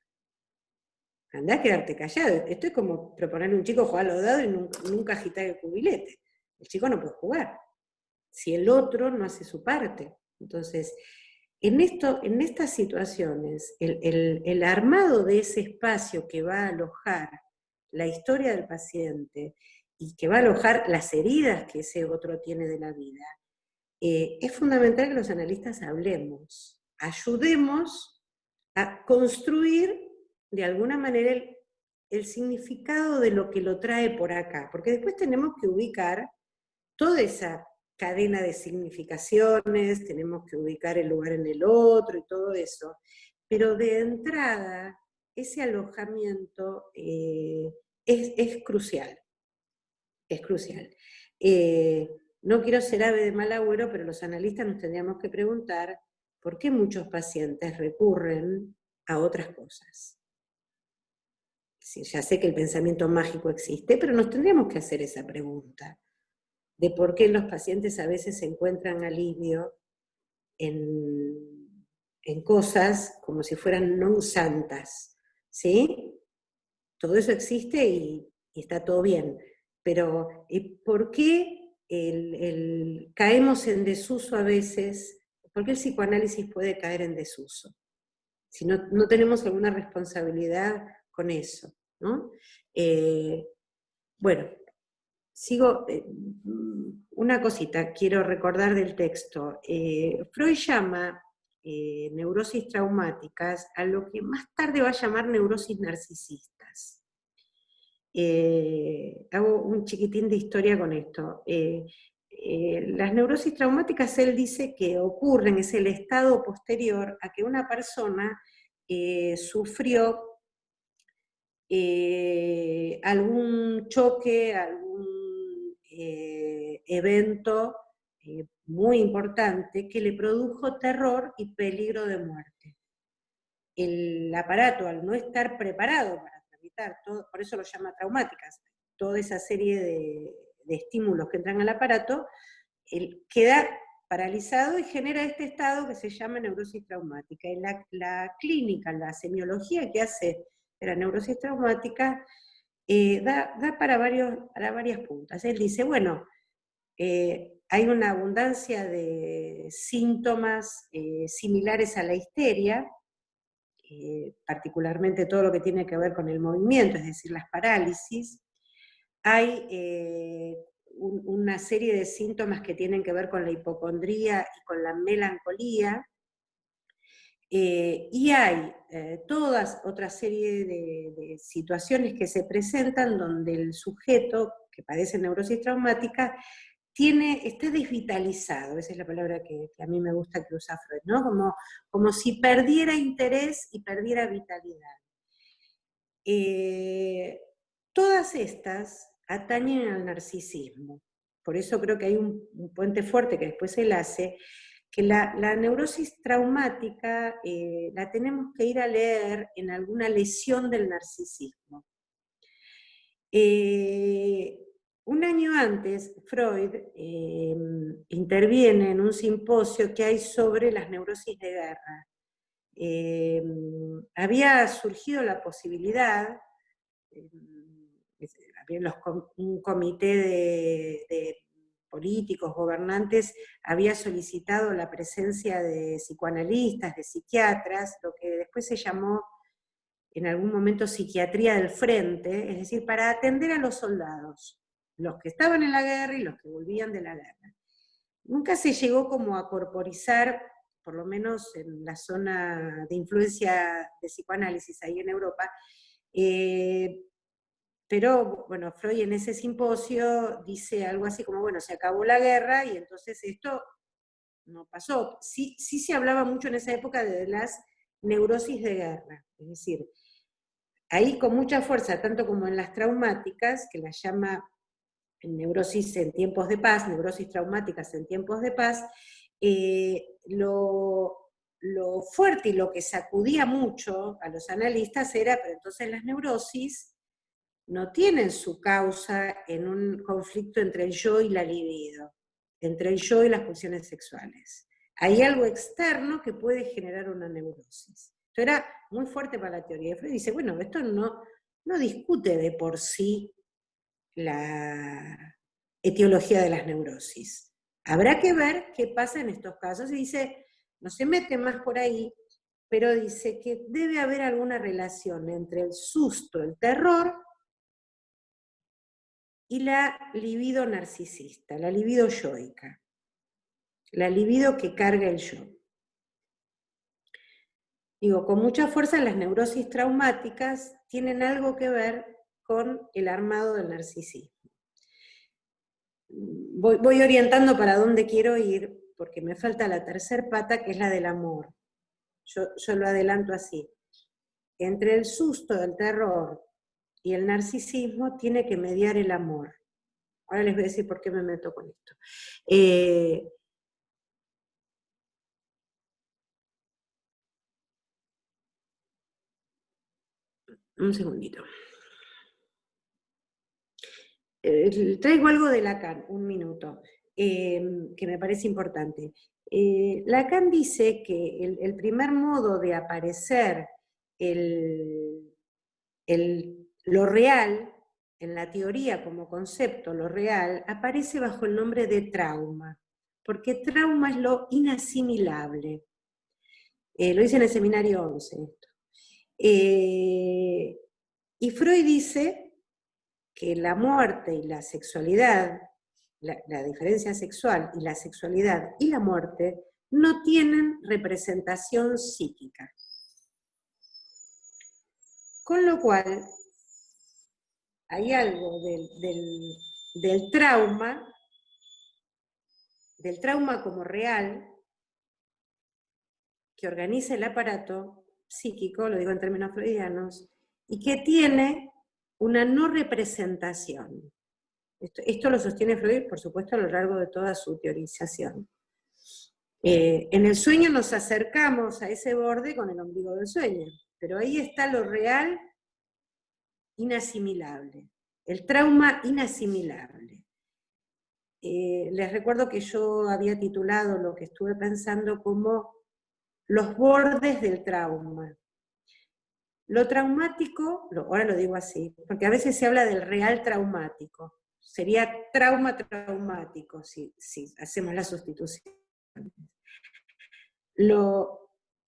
Anda a quedarte callado. Esto es como proponerle a un chico jugar a los dados y nunca agitar el cubilete. El chico no puede jugar si el otro no hace su parte. Entonces, en estas situaciones, el armado de ese espacio que va a alojar la historia del paciente y que va a alojar las heridas que ese otro tiene de la vida, es fundamental que los analistas hablemos, ayudemos a construir de alguna manera el significado de lo que lo trae por acá, porque después tenemos que ubicar toda esa cadena de significaciones, tenemos que ubicar el lugar en el otro y todo eso, pero de entrada ese alojamiento es crucial, es crucial. No quiero ser ave de mal agüero, pero los analistas nos tendríamos que preguntar por qué muchos pacientes recurren a otras cosas. Sí, ya sé que el pensamiento mágico existe, pero nos tendríamos que hacer esa pregunta de por qué los pacientes a veces encuentran alivio en cosas como si fueran non santas, ¿sí? Todo eso existe y está todo bien, pero ¿por qué caemos en desuso a veces? ¿Por qué el psicoanálisis puede caer en desuso? Si no tenemos alguna responsabilidad con eso, ¿no? Bueno, sigo, una cosita quiero recordar del texto. Freud llama neurosis traumáticas a lo que más tarde va a llamar neurosis narcisistas. Hago un chiquitín de historia con esto. Las neurosis traumáticas, él dice que ocurren, es el estado posterior a que una persona sufrió algún choque, algún evento muy importante que le produjo terror y peligro de muerte. El aparato, al no estar preparado para tramitar todo, por eso lo llama traumáticas, toda esa serie estímulos que entran al aparato, queda paralizado y genera este estado que se llama neurosis traumática. Y la clínica, la semiología que hace de la neurosis traumática, da para varias puntas. Él dice, bueno, hay una abundancia de síntomas similares a la histeria, particularmente todo lo que tiene que ver con el movimiento, es decir, las parálisis. Hay una serie de síntomas que tienen que ver con la hipocondría y con la melancolía, y hay toda otra serie de situaciones que se presentan donde el sujeto que padece neurosis traumática está desvitalizado, esa es la palabra que a mí me gusta que usa Freud, ¿no? Como si perdiera interés y perdiera vitalidad. Todas estas atañen al narcisismo, por eso creo que hay un puente fuerte que después él hace, que la neurosis traumática la tenemos que ir a leer en alguna lesión del narcisismo. Un año antes, Freud interviene en un simposio que hay sobre las neurosis de guerra. Había surgido la posibilidad, había un comité de políticos, gobernantes, había solicitado la presencia de psicoanalistas, de psiquiatras, lo que después se llamó en algún momento psiquiatría del frente, es decir, para atender a los soldados, los que estaban en la guerra y los que volvían de la guerra. Nunca se llegó como a corporizar, por lo menos en la zona de influencia de psicoanálisis ahí en Europa, pero bueno, Freud en ese simposio dice algo así como, bueno, se acabó la guerra y entonces esto no pasó. Sí se hablaba mucho en esa época de las neurosis de guerra, es decir, ahí con mucha fuerza, tanto como en las traumáticas, que las llama neurosis en tiempos de paz, neurosis traumáticas en tiempos de paz, lo fuerte y lo que sacudía mucho a los analistas era, pero entonces las neurosis no tienen su causa en un conflicto entre el yo y la libido, entre el yo y las pulsiones sexuales. Hay algo externo que puede generar una neurosis. Esto era muy fuerte para la teoría. Freud dice, bueno, esto no discute de por sí la etiología de las neurosis. Habrá que ver qué pasa en estos casos. Y dice, no se mete más por ahí, pero dice que debe haber alguna relación entre el susto, el terror, y la libido narcisista, la libido yoica, la libido que carga el yo. Digo, con mucha fuerza las neurosis traumáticas tienen algo que ver con el armado del narcisismo. Voy orientando para dónde quiero ir, porque me falta la tercer pata, que es la del amor. Yo lo adelanto así. Entre el susto, el terror y el narcisismo tiene que mediar el amor. Ahora les voy a decir por qué me meto con esto. Un segundito. Traigo algo de Lacan, un minuto, que me parece importante. Lacan dice que el primer modo de aparecer lo real, en la teoría como concepto, lo real, aparece bajo el nombre de trauma, porque trauma es lo inasimilable. Lo dice en el seminario 11 esto. Y Freud dice que la muerte y la sexualidad, la diferencia sexual y la sexualidad y la muerte no tienen representación psíquica. Con lo cual, hay algo del trauma como real, que organiza el aparato psíquico, lo digo en términos freudianos, y que tiene una no representación. Esto lo sostiene Freud, por supuesto, a lo largo de toda su teorización. En el sueño nos acercamos a ese borde con el ombligo del sueño, pero ahí está lo real inasimilable, el trauma inasimilable. les recuerdo que yo había titulado lo que estuve pensando como los bordes del trauma. Lo traumático, ahora lo digo así, porque a veces se habla del real traumático. Sería trauma traumático si hacemos la sustitución.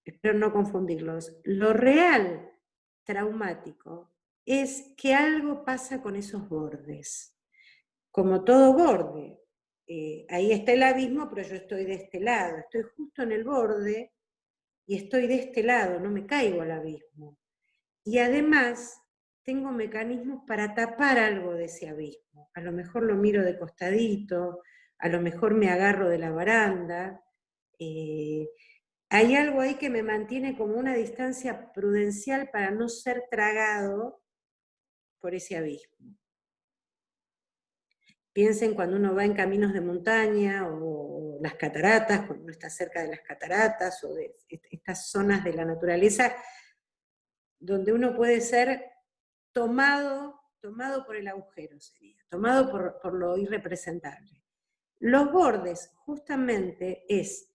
Espero no confundirlos. Lo real traumático es que algo pasa con esos bordes. Como todo borde. Ahí está el abismo, pero yo estoy de este lado. Estoy justo en el borde y estoy de este lado, no me caigo al abismo. Y además tengo mecanismos para tapar algo de ese abismo. A lo mejor lo miro de costadito, a lo mejor me agarro de la baranda. Hay algo ahí que me mantiene como una distancia prudencial para no ser tragado por ese abismo. Piensen cuando uno va en caminos de montaña o las cataratas, cuando uno está cerca de las cataratas o de estas zonas de la naturaleza, donde uno puede ser tomado por el agujero, sería, tomado por lo irrepresentable. Los bordes, justamente, es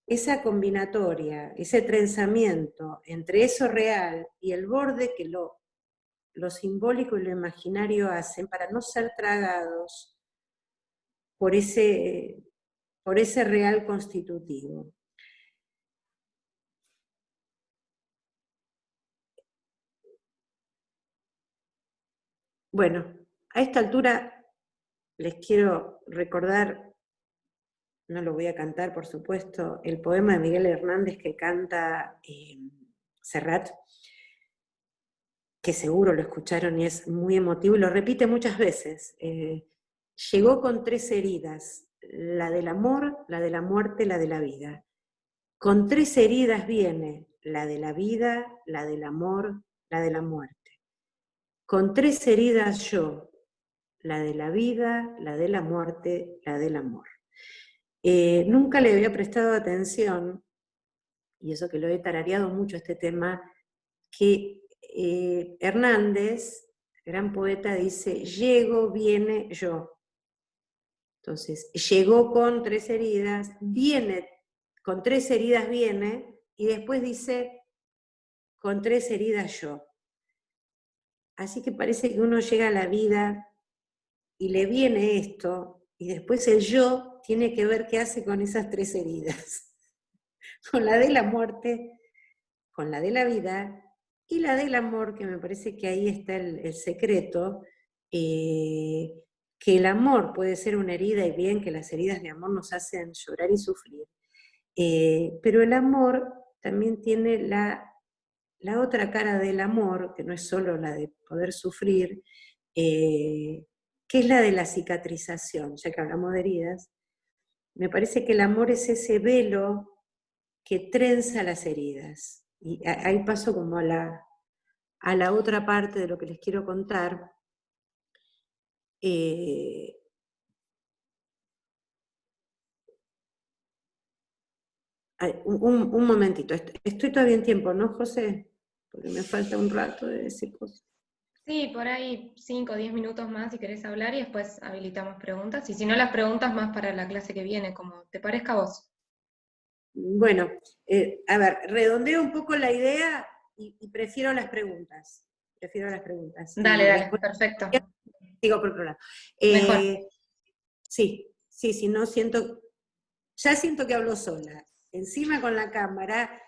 esa combinatoria, ese trenzamiento entre eso real y el borde que lo simbólico y lo imaginario hacen para no ser tragados por ese real constitutivo. Bueno, a esta altura les quiero recordar, no lo voy a cantar por supuesto, el poema de Miguel Hernández que canta Serrat, que seguro lo escucharon y es muy emotivo y lo repite muchas veces. Llegó con 3 heridas, la del amor, la de la muerte, la de la vida. Con 3 heridas viene la de la vida, la del amor, la de la muerte. Con 3 heridas yo, la de la vida, la de la muerte, la del amor. Nunca le había prestado atención, y eso que lo he tarareado mucho este tema, que Hernández, gran poeta, dice, llego, viene, yo. Entonces, llegó con 3 heridas, viene, con 3 heridas viene, y después dice, con 3 heridas yo. Así que parece que uno llega a la vida y le viene esto, y después el yo tiene que ver qué hace con esas 3 heridas. Con la de la muerte, con la de la vida, y la del amor, que me parece que ahí está el secreto, que el amor puede ser una herida, y bien que las heridas de amor nos hacen llorar y sufrir, pero el amor también tiene la otra cara del amor, que no es solo la de poder sufrir, que es la de la cicatrización, ya que hablamos de heridas. Me parece que el amor es ese velo que trenza las heridas. Y ahí paso como a la otra parte de lo que les quiero contar. Un momentito, estoy todavía en tiempo, ¿no, José? Porque me falta un rato de decir cosas. Sí, por ahí 5 o 10 minutos más si querés hablar y después habilitamos preguntas. Y si no, las preguntas más para la clase que viene, como te parezca a vos. Bueno, a ver, redondeo un poco la idea y prefiero las preguntas. Dale, perfecto. Sigo por otro lado. Mejor. Sí, no siento, ya siento que hablo sola. Encima con la cámara,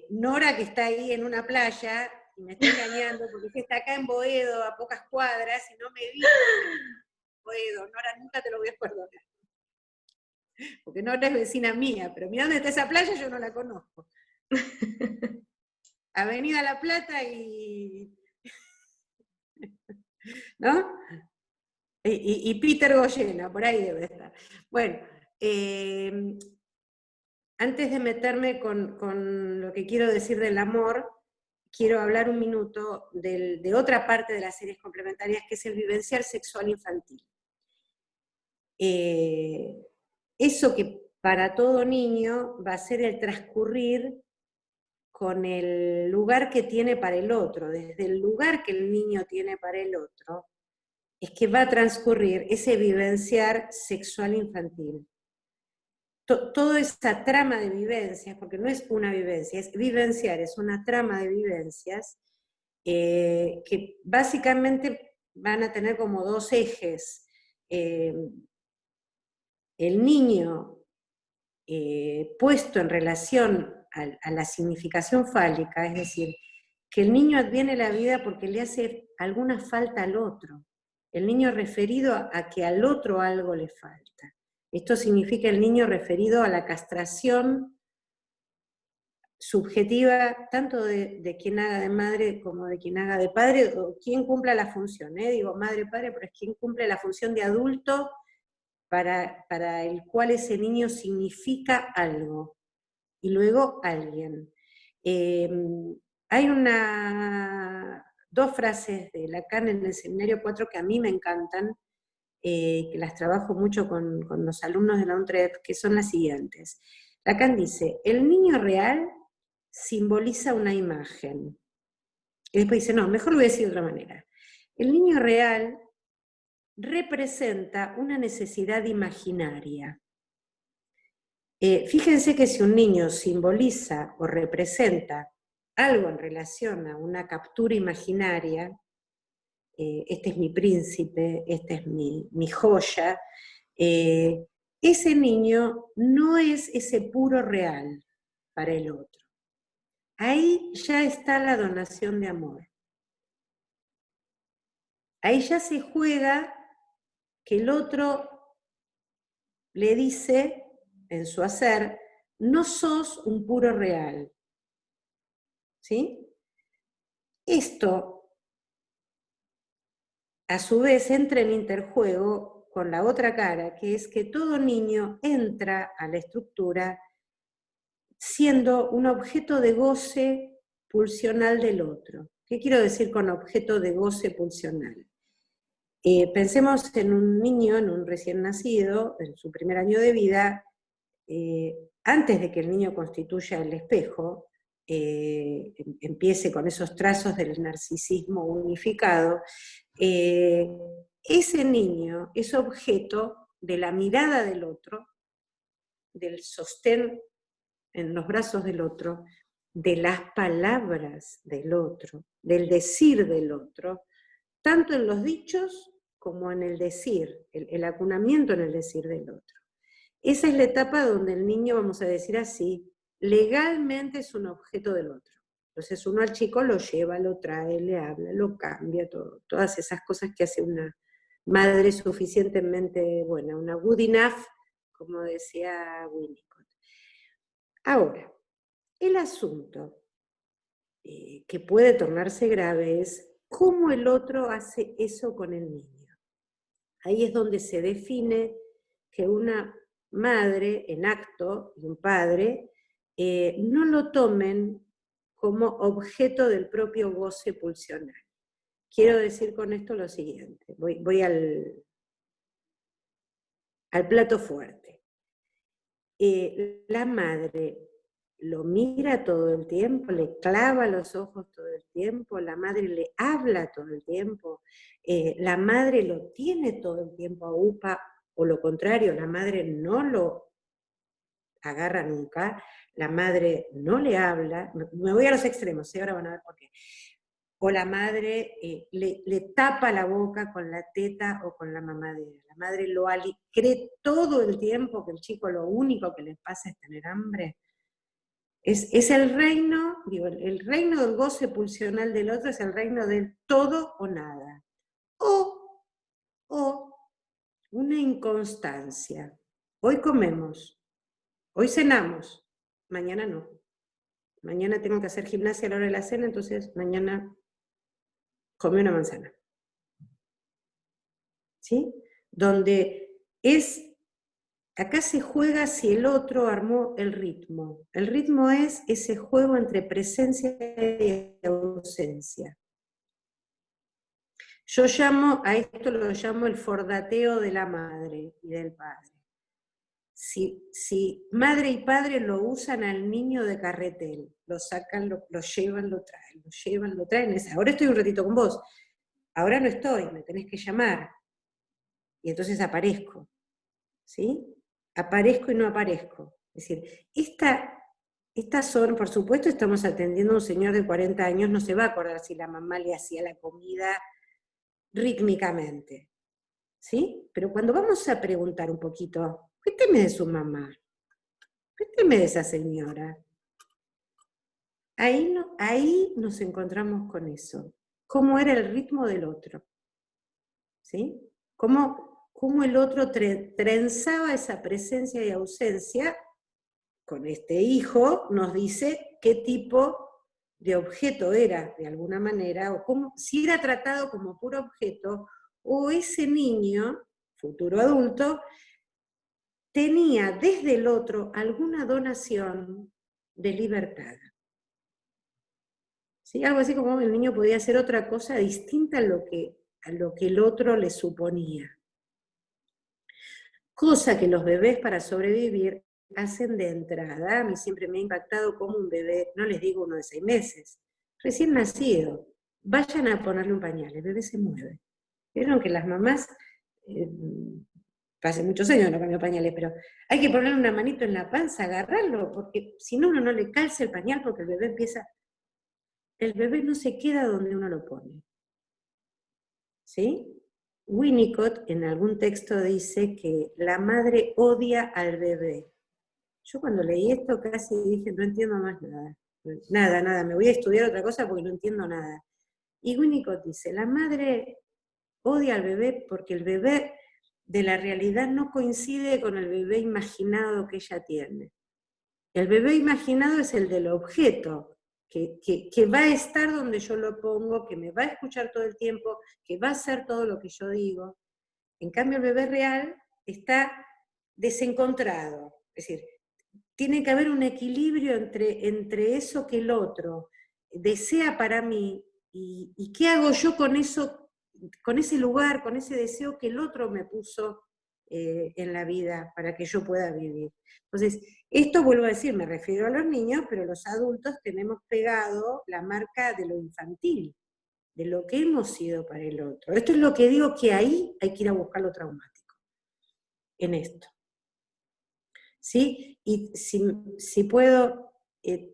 Nora que está ahí en una playa, y me está engañando, porque está acá en Boedo, a pocas cuadras, y no me vi en Boedo. Nora, nunca te lo voy a perdonar. Porque Nora es vecina mía, pero mira dónde está esa playa, yo no la conozco. Avenida La Plata y... ¿no? Y Peter Goyena, por ahí debe estar. Bueno, antes de meterme con lo que quiero decir del amor, quiero hablar un minuto de otra parte de las series complementarias, que es el vivenciar sexual infantil. Eso que para todo niño va a ser el transcurrir con el lugar que tiene para el otro, desde el lugar que el niño tiene para el otro, es que va a transcurrir ese vivenciar sexual infantil. Toda esa trama de vivencias, porque no es una vivencia, es vivenciar, es una trama de vivencias que básicamente van a tener como dos ejes. El niño puesto en relación a la significación fálica, es decir, que el niño adviene la vida porque le hace alguna falta al otro. El niño referido a que al otro algo le falta. Esto significa el niño referido a la castración subjetiva, tanto de quien haga de madre como de quien haga de padre, o quien cumpla la función, digo madre, padre, pero es quien cumple la función de adulto para el cual ese niño significa algo, y luego alguien. Hay dos frases de Lacan en el Seminario 4 que a mí me encantan, que las trabajo mucho con los alumnos de la UNTREF, que son las siguientes. Lacan dice, el niño real simboliza una imagen. Y después dice, no, mejor lo voy a decir de otra manera. El niño real representa una necesidad imaginaria. Fíjense que si un niño simboliza o representa algo en relación a una captura imaginaria, este es mi príncipe, esta es mi joya, ese niño no es ese puro real para el otro. Ahí ya está la donación de amor. Ahí ya se juega que el otro le dice, en su hacer, no sos un puro real. ¿Sí? Esto, a su vez, entra en interjuego con la otra cara, que es que todo niño entra a la estructura siendo un objeto de goce pulsional del otro. ¿Qué quiero decir con objeto de goce pulsional? Pensemos en un niño, en un recién nacido, en su primer año de vida, antes de que el niño constituya el espejo, empiece con esos trazos del narcisismo unificado, ese niño es objeto de la mirada del otro, del sostén en los brazos del otro, de las palabras del otro, del decir del otro, tanto en los dichos como en el decir, el acunamiento en el decir del otro. Esa es la etapa donde el niño, vamos a decir así, legalmente es un objeto del otro. Entonces uno al chico lo lleva, lo trae, le habla, lo cambia, todas esas cosas que hace una madre suficientemente buena, una good enough, como decía Winnicott. Ahora, el asunto que puede tornarse grave es cómo el otro hace eso con el niño. Ahí es donde se define que una madre en acto y un padre no lo tomen como objeto del propio goce pulsional. Quiero decir con esto lo siguiente, voy al plato fuerte. La madre lo mira todo el tiempo, le clava los ojos todo el tiempo, la madre le habla todo el tiempo, la madre lo tiene todo el tiempo a UPA, o lo contrario, la madre no lo agarra nunca, la madre no le habla, me voy a los extremos, ahora van a ver por qué. O la madre le tapa la boca con la teta o con la mamadera. La madre cree todo el tiempo que el chico lo único que le pasa es tener hambre. Es el reino, el reino del goce pulsional del otro es el reino del todo o nada. O una inconstancia. Hoy comemos, hoy cenamos, mañana no. Mañana tengo que hacer gimnasia a la hora de la cena, entonces mañana come una manzana. ¿Sí? Donde acá se juega si el otro armó el ritmo. El ritmo es ese juego entre presencia y ausencia. Yo a esto lo llamo el fordateo de la madre y del padre. Si madre y padre lo usan al niño de carretel, lo sacan, lo llevan, lo traen, lo llevan, lo traen. Ahora estoy un ratito con vos. ahora no estoy, me tenés que llamar. Y entonces aparezco, ¿sí? Aparezco y no aparezco. Es decir, estas son, por supuesto, estamos atendiendo a un señor de 40 años, no se va a acordar si la mamá le hacía la comida rítmicamente, ¿sí? Pero cuando vamos a preguntar un poquito, cuénteme de su mamá, cuénteme de esa señora, ahí nos encontramos con eso. ¿Cómo era el ritmo del otro? ¿Sí? ¿Cómo el otro trenzaba esa presencia y ausencia? Con este hijo nos dice qué tipo de objeto era, de alguna manera, o si era tratado como puro objeto, o ese niño, futuro adulto, tenía desde el otro alguna donación de libertad. ¿Sí? Algo así como el niño podía hacer otra cosa distinta a lo que el otro le suponía. Cosa que los bebés para sobrevivir hacen de entrada. A mí siempre me ha impactado como un bebé, no les digo uno de 6 meses, recién nacido, vayan a ponerle un pañal, el bebé se mueve. Vieron que las mamás, hace muchos años no cambio pañales, pero hay que ponerle una manito en la panza, agarrarlo, porque si no, uno no le calza el pañal porque el bebé no se queda donde uno lo pone. ¿Sí? Winnicott en algún texto dice que la madre odia al bebé. Yo cuando leí esto casi dije, no entiendo más nada. Nada, me voy a estudiar otra cosa porque no entiendo nada. Y Winnicott dice, la madre odia al bebé porque el bebé de la realidad no coincide con el bebé imaginado que ella tiene. El bebé imaginado es el del objeto, que va a estar donde yo lo pongo, que me va a escuchar todo el tiempo, que va a hacer todo lo que yo digo. En cambio, el bebé real está desencontrado. Es decir, tiene que haber un equilibrio entre eso que el otro desea para mí y qué hago yo con eso, con ese lugar, con ese deseo que el otro me puso en la vida para que yo pueda vivir. Entonces, esto vuelvo a decir, me refiero a los niños, pero los adultos tenemos pegado la marca de lo infantil, de lo que hemos sido para el otro. Esto es lo que digo, que ahí hay que ir a buscar lo traumático, en esto. ¿Sí? Y si puedo,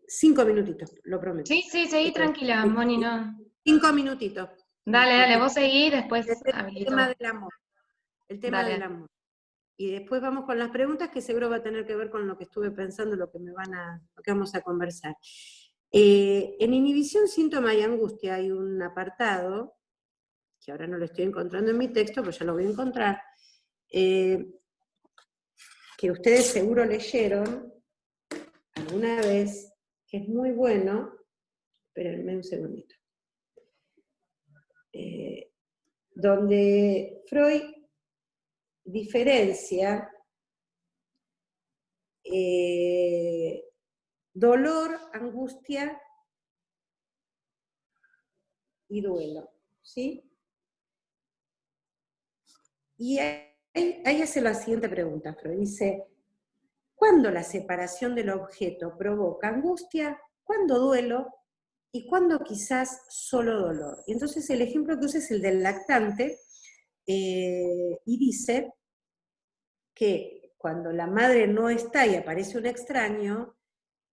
5 minutitos, lo prometo. Sí, seguí tranquila, Moni, no. 5 minutitos. Dale, vos seguí, después El habilito. tema del amor. El tema Dale. del amor. Y después vamos con las preguntas, que seguro va a tener que ver con lo que estuve pensando, lo que vamos a conversar. En inhibición, síntoma y angustia hay un apartado, que ahora no lo estoy encontrando en mi texto, pero ya lo voy a encontrar, que ustedes seguro leyeron alguna vez, que es muy bueno. Espérenme un segundito. Donde Freud diferencia dolor, angustia y duelo, ¿sí? Y ahí hace la siguiente pregunta, Freud dice, ¿cuándo la separación del objeto provoca angustia? ¿Cuándo duelo? ¿Y cuándo quizás solo dolor? Y entonces el ejemplo que usa es el del lactante, y dice que cuando la madre no está y aparece un extraño,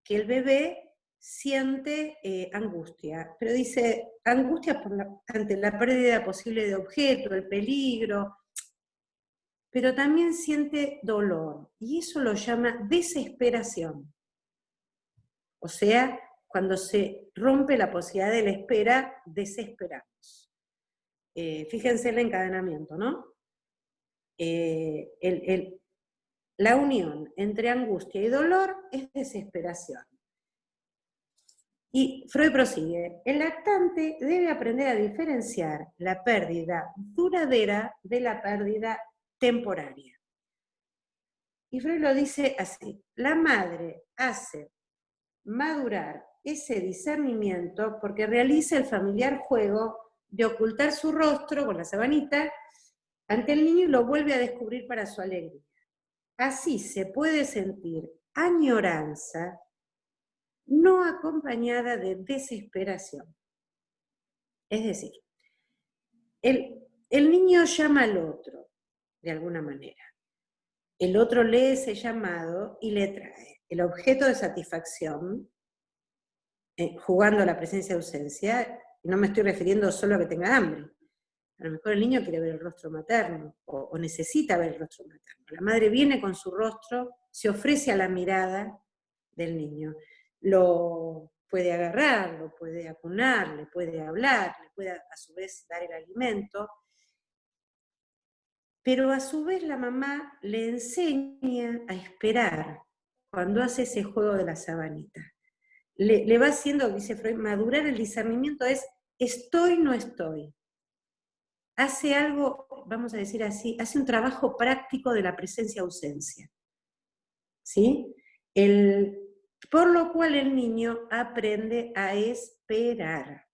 que el bebé siente angustia, pero dice angustia ante la pérdida posible de objeto, el peligro, pero también siente dolor, y eso lo llama desesperación. O sea, cuando se rompe la posibilidad de la espera, desesperamos. Fíjense el encadenamiento, ¿no? La unión entre angustia y dolor es desesperación. Y Freud prosigue, el lactante debe aprender a diferenciar la pérdida duradera de la pérdida temporaria. Y Freud lo dice así, la madre hace madurar ese discernimiento porque realiza el familiar juego de ocultar su rostro con la sabanita ante el niño y lo vuelve a descubrir para su alegría. Así se puede sentir añoranza no acompañada de desesperación. Es decir, El niño llama al otro, de alguna manera. El otro lee ese llamado y le trae el objeto de satisfacción, jugando a la presencia-ausencia, y no me estoy refiriendo solo a que tenga hambre. A lo mejor el niño quiere ver el rostro materno, o necesita ver el rostro materno. La madre viene con su rostro, se ofrece a la mirada del niño. Lo puede agarrar, lo puede acunar, le puede hablar, le puede a su vez dar el alimento, pero a su vez la mamá le enseña a esperar cuando hace ese juego de la sabanita. Le va haciendo, dice Freud, madurar el discernimiento es estoy, no estoy. Hace algo, vamos a decir así, hace un trabajo práctico de la presencia-ausencia. ¿Sí? Por lo cual el niño aprende a esperar,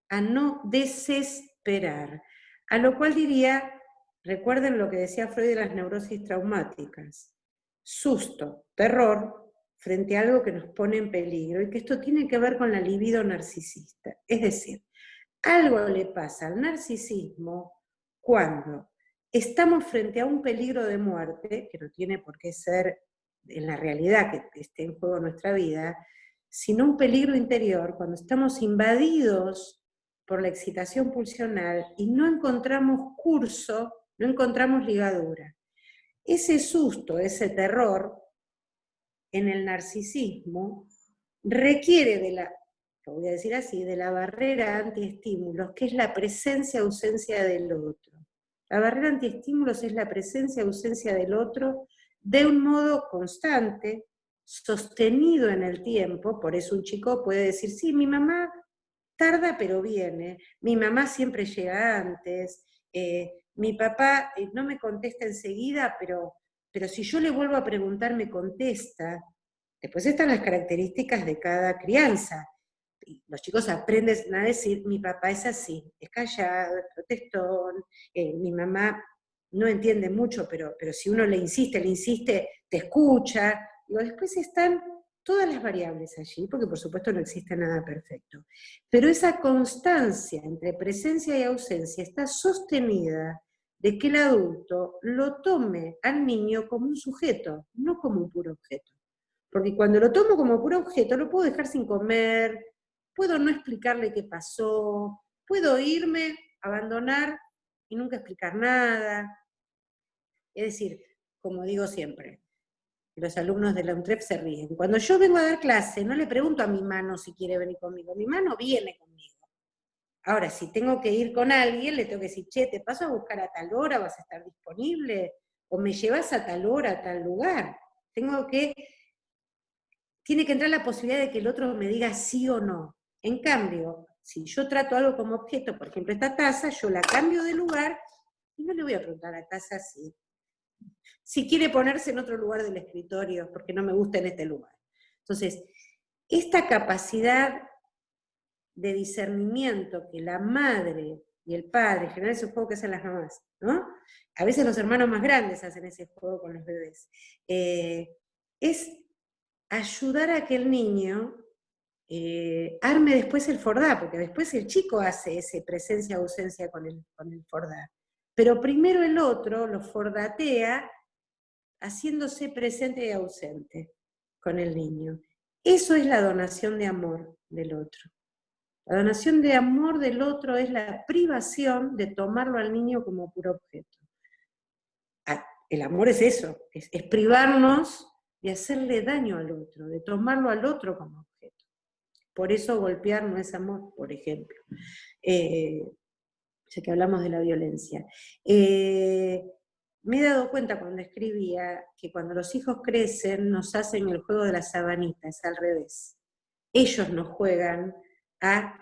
a no desesperar. A lo cual diría, recuerden lo que decía Freud de las neurosis traumáticas, susto, terror, frente a algo que nos pone en peligro, y que esto tiene que ver con la libido narcisista. Es decir, algo le pasa al narcisismo cuando estamos frente a un peligro de muerte, que no tiene por qué ser en la realidad que esté en juego nuestra vida, sino un peligro interior, cuando estamos invadidos por la excitación pulsional y no encontramos curso, no encontramos ligadura. Ese susto, ese terror, en el narcisismo, requiere de la, lo voy a decir así, de la barrera antiestímulos, que es la presencia-ausencia del otro. La barrera antiestímulos es la presencia-ausencia del otro de un modo constante, sostenido en el tiempo. Por eso un chico puede decir, sí, mi mamá tarda pero viene, mi mamá siempre llega antes, mi papá no me contesta enseguida, pero si yo le vuelvo a preguntar me contesta. Después están las características de cada crianza. Los chicos aprenden a decir, mi papá es así, es callado, es protestón, mi mamá no entiende mucho, pero si uno le insiste, te escucha. Después están todas las variables allí, porque por supuesto no existe nada perfecto. Pero esa constancia entre presencia y ausencia está sostenida de que el adulto lo tome al niño como un sujeto, no como un puro objeto. Porque cuando lo tomo como puro objeto, lo puedo dejar sin comer, puedo no explicarle qué pasó, puedo irme, abandonar y nunca explicar nada. Es decir, como digo siempre, los alumnos de la UNTREF se ríen. Cuando yo vengo a dar clase, no le pregunto a mi mano si quiere venir conmigo, mi mano viene conmigo. Ahora, si tengo que ir con alguien, le tengo que decir, che, te paso a buscar a tal hora, vas a estar disponible, o me llevas a tal hora, a tal lugar. Tiene que entrar la posibilidad de que el otro me diga sí o no. En cambio, si yo trato algo como objeto, por ejemplo esta taza, yo la cambio de lugar y no le voy a preguntar a la taza si quiere ponerse en otro lugar del escritorio, porque no me gusta en este lugar. Entonces, esta capacidad de discernimiento que la madre y el padre, en general es un juego que hacen las mamás, ¿no? A veces los hermanos más grandes hacen ese juego con los bebés. Es ayudar a que el niño arme después el fordá, porque después el chico hace ese presencia-ausencia con el fordá. Pero primero el otro lo fordatea haciéndose presente y ausente con el niño. Eso es la donación de amor del otro. La donación de amor del otro es la privación de tomarlo al niño como puro objeto. El amor es eso, es privarnos de hacerle daño al otro, de tomarlo al otro como objeto. Por eso golpear no es amor, por ejemplo. Ya que hablamos de la violencia. Me he dado cuenta cuando escribía que cuando los hijos crecen nos hacen el juego de las sabanitas, al revés. Ellos nos juegan a,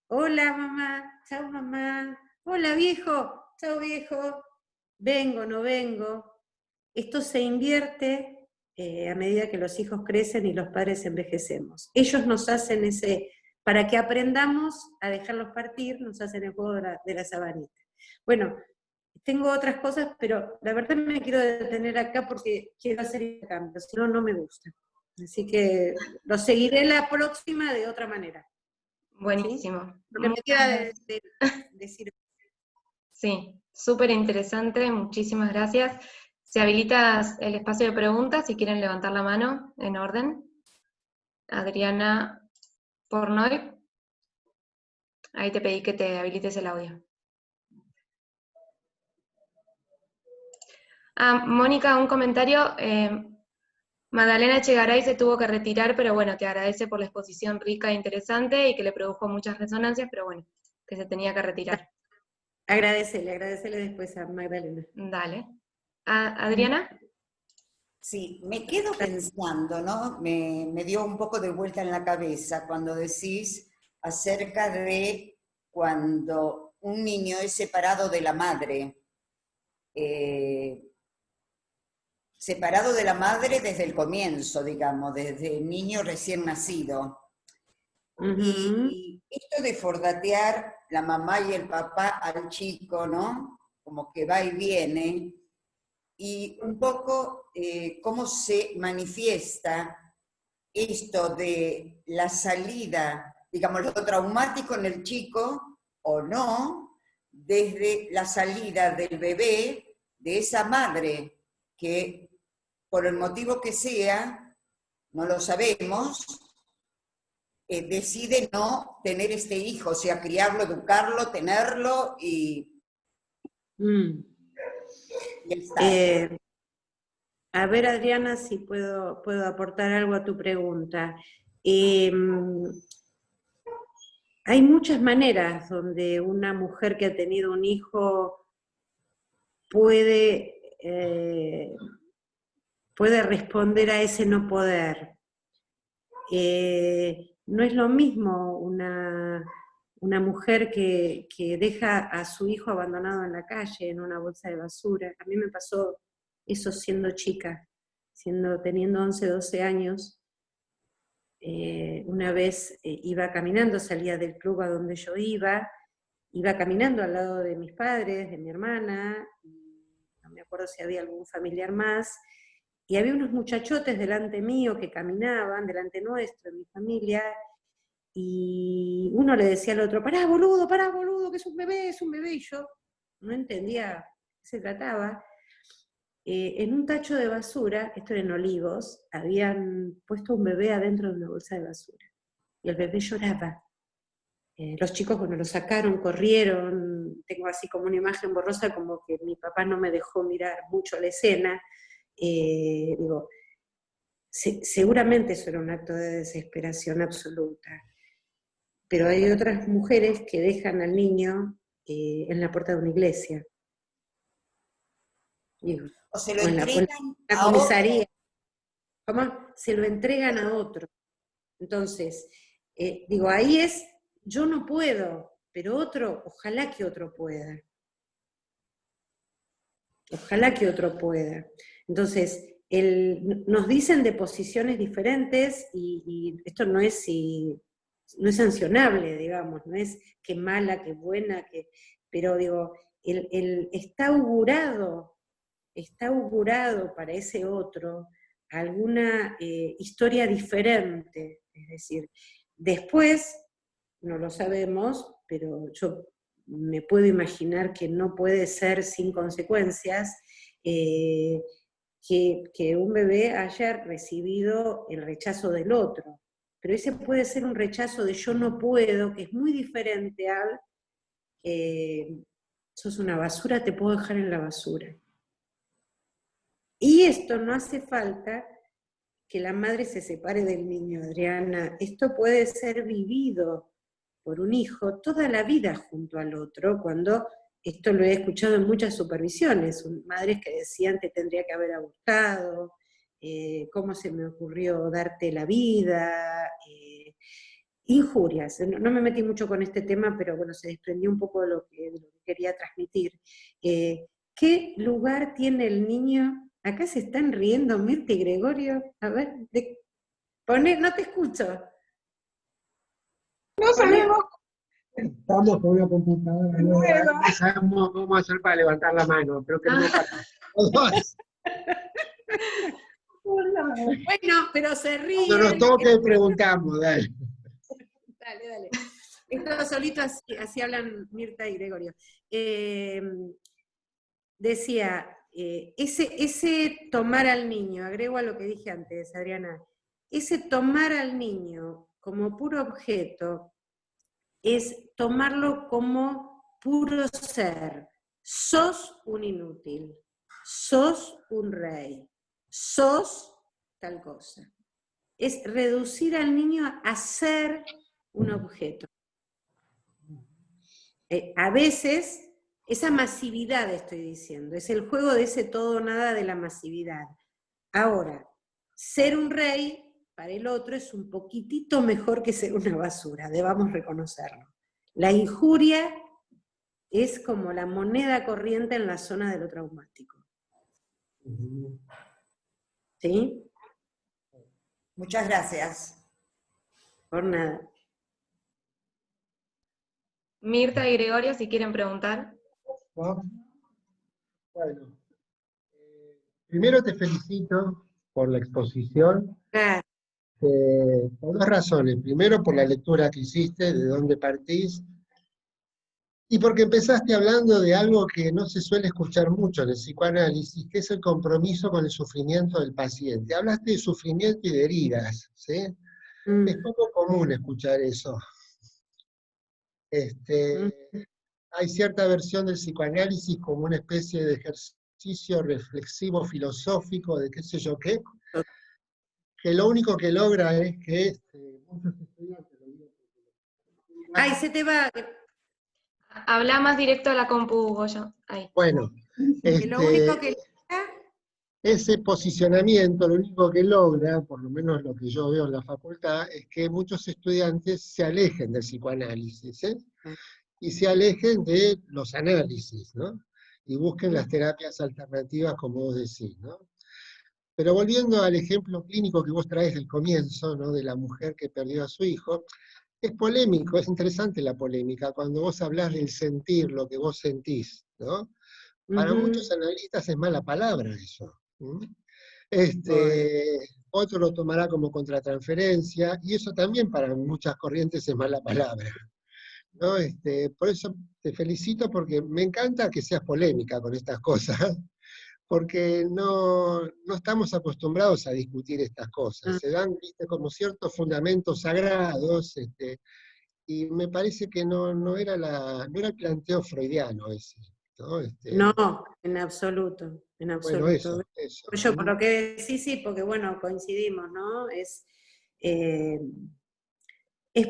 hola mamá, chao mamá, hola viejo, chao viejo, vengo, no vengo. Esto se invierte a medida que los hijos crecen y los padres envejecemos. Ellos nos hacen para que aprendamos a dejarlos partir, nos hacen el juego de la sabanita. Bueno, tengo otras cosas, pero la verdad me quiero detener acá porque quiero hacer el cambio, si no, no me gusta. Así que lo seguiré la próxima de otra manera. Buenísimo. Lo que me queda decir. Sí, súper interesante, muchísimas gracias. Se habilita el espacio de preguntas, si quieren levantar la mano en orden. Adriana Pornoy, ahí te pedí que te habilites el audio. Mónica, un comentario. Magdalena Echegaray se tuvo que retirar, pero bueno, que agradece por la exposición rica e interesante y que le produjo muchas resonancias, pero bueno, que se tenía que retirar. Agradecele después a Magdalena. Dale. ¿Adriana? Sí, me quedo pensando, ¿no? Me dio un poco de vuelta en la cabeza cuando decís acerca de cuando un niño es separado de la madre. Separado de la madre desde el comienzo, digamos, desde el niño recién nacido. Y esto de fordatear la mamá y el papá al chico, ¿no? Como que va y viene, y un poco cómo se manifiesta esto de la salida, digamos, lo traumático en el chico, o no, desde la salida del bebé de esa madre que, por el motivo que sea, no lo sabemos, decide no tener este hijo, o sea, criarlo, educarlo, tenerlo y a ver, Adriana, si puedo aportar algo a tu pregunta. Hay muchas maneras donde una mujer que ha tenido un hijo puede responder a ese no poder. No es lo mismo una mujer que deja a su hijo abandonado en la calle, en una bolsa de basura. A mí me pasó eso siendo chica, teniendo 11, 12 años. Una vez iba caminando, salía del club a donde yo iba caminando al lado de mis padres, de mi hermana, no me acuerdo si había algún familiar más, y había unos muchachotes delante mío que caminaban, delante nuestro, de mi familia, y uno le decía al otro, pará boludo, que es un bebé, y yo no entendía de qué se trataba. En un tacho de basura, esto era en Olivos, habían puesto un bebé adentro de una bolsa de basura, y el bebé lloraba. Los chicos, bueno, lo sacaron, corrieron, tengo así como una imagen borrosa, como que mi papá no me dejó mirar mucho la escena. Digo, seguramente eso era un acto de desesperación absoluta, pero hay otras mujeres que dejan al niño en la puerta de una iglesia. Digo, o se lo o entregan en la comisaría. ¿Cómo? Se lo entregan a otro. Entonces, digo, ahí es, yo no puedo, pero otro, ojalá que otro pueda. Ojalá que otro pueda. Entonces, nos dicen de posiciones diferentes y esto no es sancionable, digamos, no es que mala, que buena, pero digo, está augurado para ese otro alguna historia diferente, es decir, después, no lo sabemos, pero yo me puedo imaginar que no puede ser sin consecuencias, que un bebé haya recibido el rechazo del otro, pero ese puede ser un rechazo de yo no puedo, que es muy diferente al sos una basura, te puedo dejar en la basura. Y esto no hace falta que la madre se separe del niño, Adriana. Esto puede ser vivido por un hijo toda la vida junto al otro, cuando esto lo he escuchado en muchas supervisiones, madres que decían que tendría que haber abortado, cómo se me ocurrió darte la vida, injurias. No me metí mucho con este tema, pero bueno, se desprendió un poco de lo que quería transmitir. ¿Qué lugar tiene el niño? Acá se están riendo Mirta y Gregorio. A ver, no te escucho. No sabemos. Estamos con una computadora nueva, no sabemos cómo hacer para levantar la mano, creo que no para todos. Bueno, pero se ríen. Cuando nos toque preguntamos, dale. Dale. Esto solito así hablan Mirta y Gregorio. Decía, ese tomar al niño, agrego a lo que dije antes, Adriana, ese tomar al niño como puro objeto es tomarlo como puro ser. Sos un inútil, sos un rey, sos tal cosa. Es reducir al niño a ser un objeto. A veces, esa masividad estoy diciendo, es el juego de ese todo o nada de la masividad. Ahora, ser un rey para el otro es un poquitito mejor que ser una basura, debamos reconocerlo. La injuria es como la moneda corriente en la zona de lo traumático. ¿Sí? Muchas gracias. Por nada. Mirta y Gregorio, si quieren preguntar. ¿No? Bueno, primero te felicito por la exposición, Gracias. por dos razones. Primero, por la lectura que hiciste, de dónde partís, y porque empezaste hablando de algo que no se suele escuchar mucho en el psicoanálisis, que es el compromiso con el sufrimiento del paciente. Hablaste de sufrimiento y de heridas, ¿sí? Es poco común escuchar eso. Hay cierta versión del psicoanálisis como una especie de ejercicio reflexivo filosófico de qué sé yo qué, que lo único que logra es que muchos estudiantes lo digo porque Ay, se te va. Habla más directo a la compu, Goyo. Ahí. bueno, Que lo único que ese posicionamiento lo único que logra, por lo menos lo que yo veo en la facultad, es que muchos estudiantes se alejen del psicoanálisis, y se alejen de los análisis, ¿no? Y busquen las terapias alternativas, como vos decís, ¿no? Pero volviendo al ejemplo clínico que vos traes del comienzo, ¿no? De la mujer que perdió a su hijo, es polémico, es interesante la polémica, cuando vos hablás del sentir, lo que vos sentís, ¿no? Para muchos analistas es mala palabra eso. Otro lo tomará como contratransferencia, y eso también para muchas corrientes es mala palabra, ¿no? Por eso te felicito, porque me encanta que seas polémica con estas cosas, porque no estamos acostumbrados a discutir estas cosas. Se dan, viste, como ciertos fundamentos sagrados, y me parece que no era el planteo freudiano ese, ¿no? No, en absoluto, en absoluto. Bueno, eso. Yo por lo que sí, porque bueno, coincidimos, ¿no? Es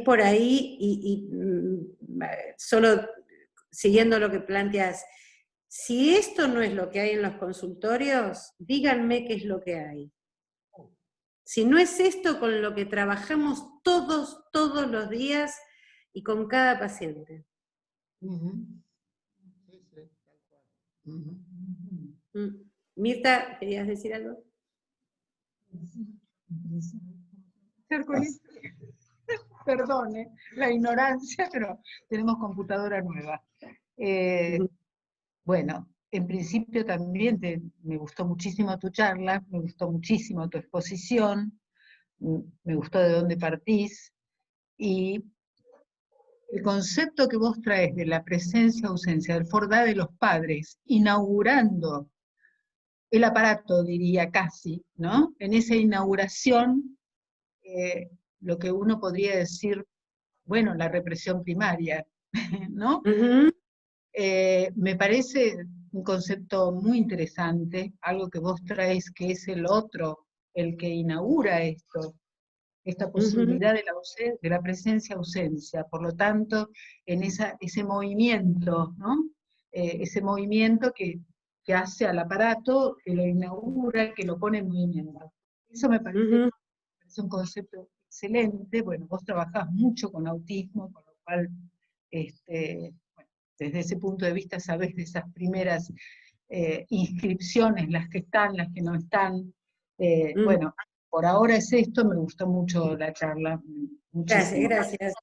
por ahí y solo siguiendo lo que planteas, si esto no es lo que hay en los consultorios, díganme qué es lo que hay. Si no es esto con lo que trabajamos todos los días y con cada paciente. Mirta, ¿querías decir algo? Perdone la ignorancia, pero tenemos computadora nueva. Bueno, en principio también me gustó muchísimo tu charla, me gustó muchísimo tu exposición, me gustó de dónde partís, y el concepto que vos traes de la presencia-ausencia, del Fordá de los padres, inaugurando el aparato, diría casi, ¿no? En esa inauguración, lo que uno podría decir, bueno, la represión primaria, ¿no? Me parece un concepto muy interesante, algo que vos traes que es el otro, el que inaugura esto, esta posibilidad de la presencia-ausencia, por lo tanto, en ese movimiento, ¿no? Ese movimiento que hace al aparato, que lo inaugura, que lo pone en movimiento. Eso me parece un concepto excelente. Bueno, vos trabajás mucho con autismo, con lo cual, bueno, desde ese punto de vista sabés de esas primeras inscripciones, las que están, las que no están. Bueno, por ahora es esto, me gustó mucho la charla. Muchísimo. Gracias.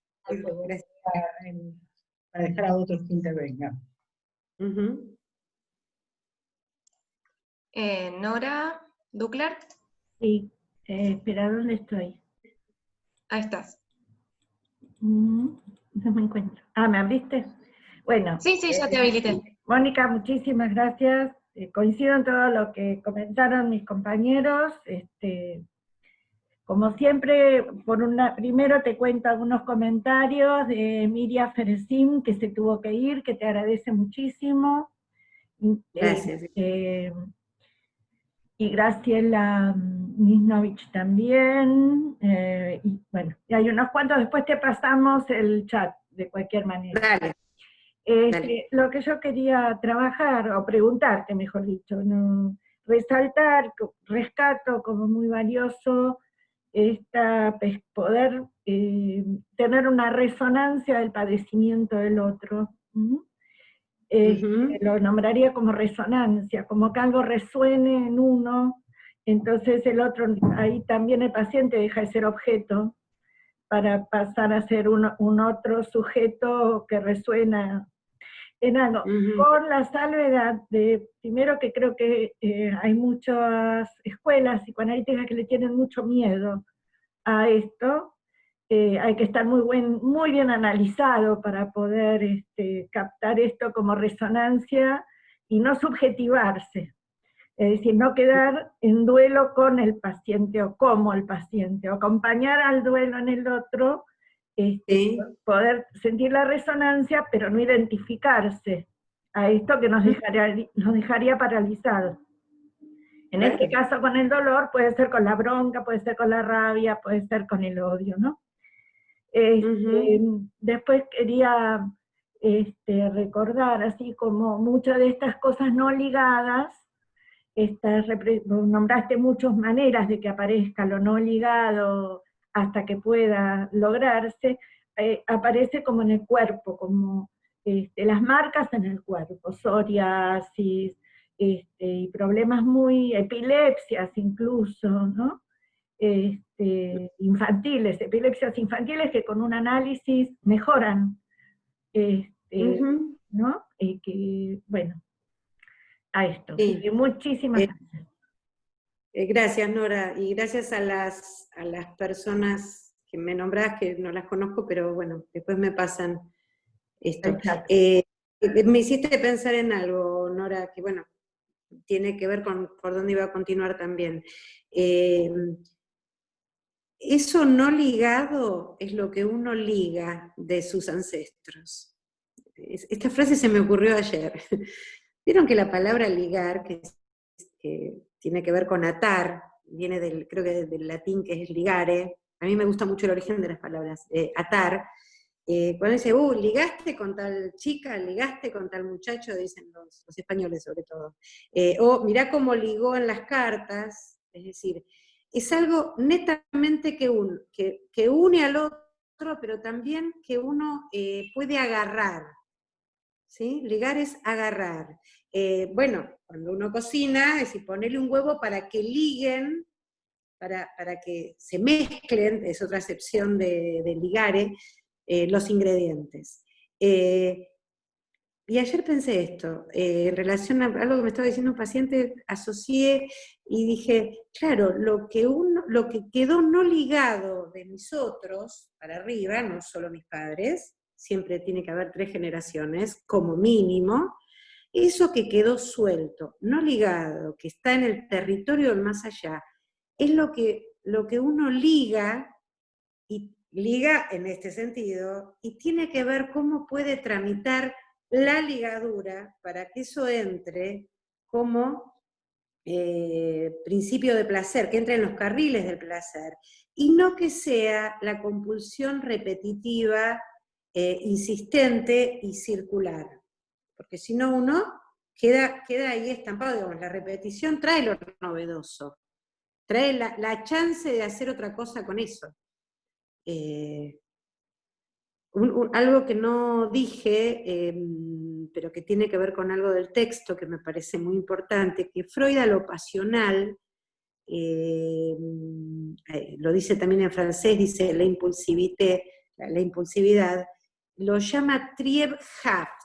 Para dejar a otros que intervengan. Nora Ducler. Sí, espera, ¿dónde estoy? Ahí estás. No me encuentro. Ah, ¿me abriste? Bueno. Sí, sí, ya te habilité. Mónica, muchísimas gracias. Coincido en todo lo que comentaron mis compañeros. Como siempre, primero te cuento algunos comentarios de Miriam Ferecín, que se tuvo que ir, que te agradece muchísimo. Gracias. Y Graciela Nisnovich también, y bueno, y hay unos cuantos, después te pasamos el chat, de cualquier manera. Dale. Lo que yo quería trabajar, o preguntarte, mejor dicho, ¿no? Resaltar, rescato como muy valioso, poder tener una resonancia del padecimiento del otro. Lo nombraría como resonancia, como que algo resuene en uno, entonces el otro, ahí también el paciente deja de ser objeto, para pasar a ser un otro sujeto que resuena en algo. Con la salvedad de, primero que creo que hay muchas escuelas psicoanalíticas que le tienen mucho miedo a esto. Hay que estar muy bien analizado para poder captar esto como resonancia y no subjetivarse. Es decir, no quedar en duelo con el paciente o como el paciente, o acompañar al duelo en el otro, poder sentir la resonancia, pero no identificarse a esto que nos dejaría paralizados. En este caso con el dolor, puede ser con la bronca, puede ser con la rabia, puede ser con el odio, ¿no? Después quería recordar, así como muchas de estas cosas no ligadas, nombraste muchas maneras de que aparezca lo no ligado hasta que pueda lograrse, aparece como en el cuerpo, como las marcas en el cuerpo, psoriasis, y problemas epilepsias incluso, ¿no? Infantiles, epilepsias infantiles que con un análisis mejoran, ¿no? Bueno, a esto. Muchísimas gracias. Gracias, Nora, y gracias a las personas que me nombrás, que no las conozco, pero bueno, después me pasan esto. Me hiciste pensar en algo, Nora, que bueno, tiene que ver con por dónde iba a continuar también. Eso no ligado es lo que uno liga de sus ancestros. Esta frase se me ocurrió ayer. Vieron que la palabra ligar, que tiene que ver con atar, viene creo que del latín, que es ligare. A mí me gusta mucho el origen de las palabras, atar. Cuando dice, ligaste con tal chica, ligaste con tal muchacho, dicen los españoles sobre todo. O mirá cómo ligó en las cartas, es decir, es algo netamente que une al otro, pero también que uno puede agarrar. ¿Sí? Ligar es agarrar. Bueno, cuando uno cocina, es decir, ponerle un huevo para que liguen, para que se mezclen, es otra acepción de ligare, los ingredientes. Y ayer pensé esto, en relación a algo que me estaba diciendo un paciente, asocié y dije, claro, lo que quedó no ligado de mis otros para arriba, no solo mis padres, siempre tiene que haber 3 generaciones, como mínimo, eso que quedó suelto, no ligado, que está en el territorio del más allá, es lo que uno liga, y liga en este sentido, y tiene que ver cómo puede tramitar la ligadura para que eso entre como principio de placer, que entre en los carriles del placer, y no que sea la compulsión repetitiva, insistente y circular, porque si no uno queda ahí estampado, digamos, la repetición trae lo novedoso, trae la chance de hacer otra cosa con eso. Algo que no dije, pero que tiene que ver con algo del texto que me parece muy importante, que Freud a lo pasional, lo dice también en francés, dice la impulsividad, lo llama Triebhaft.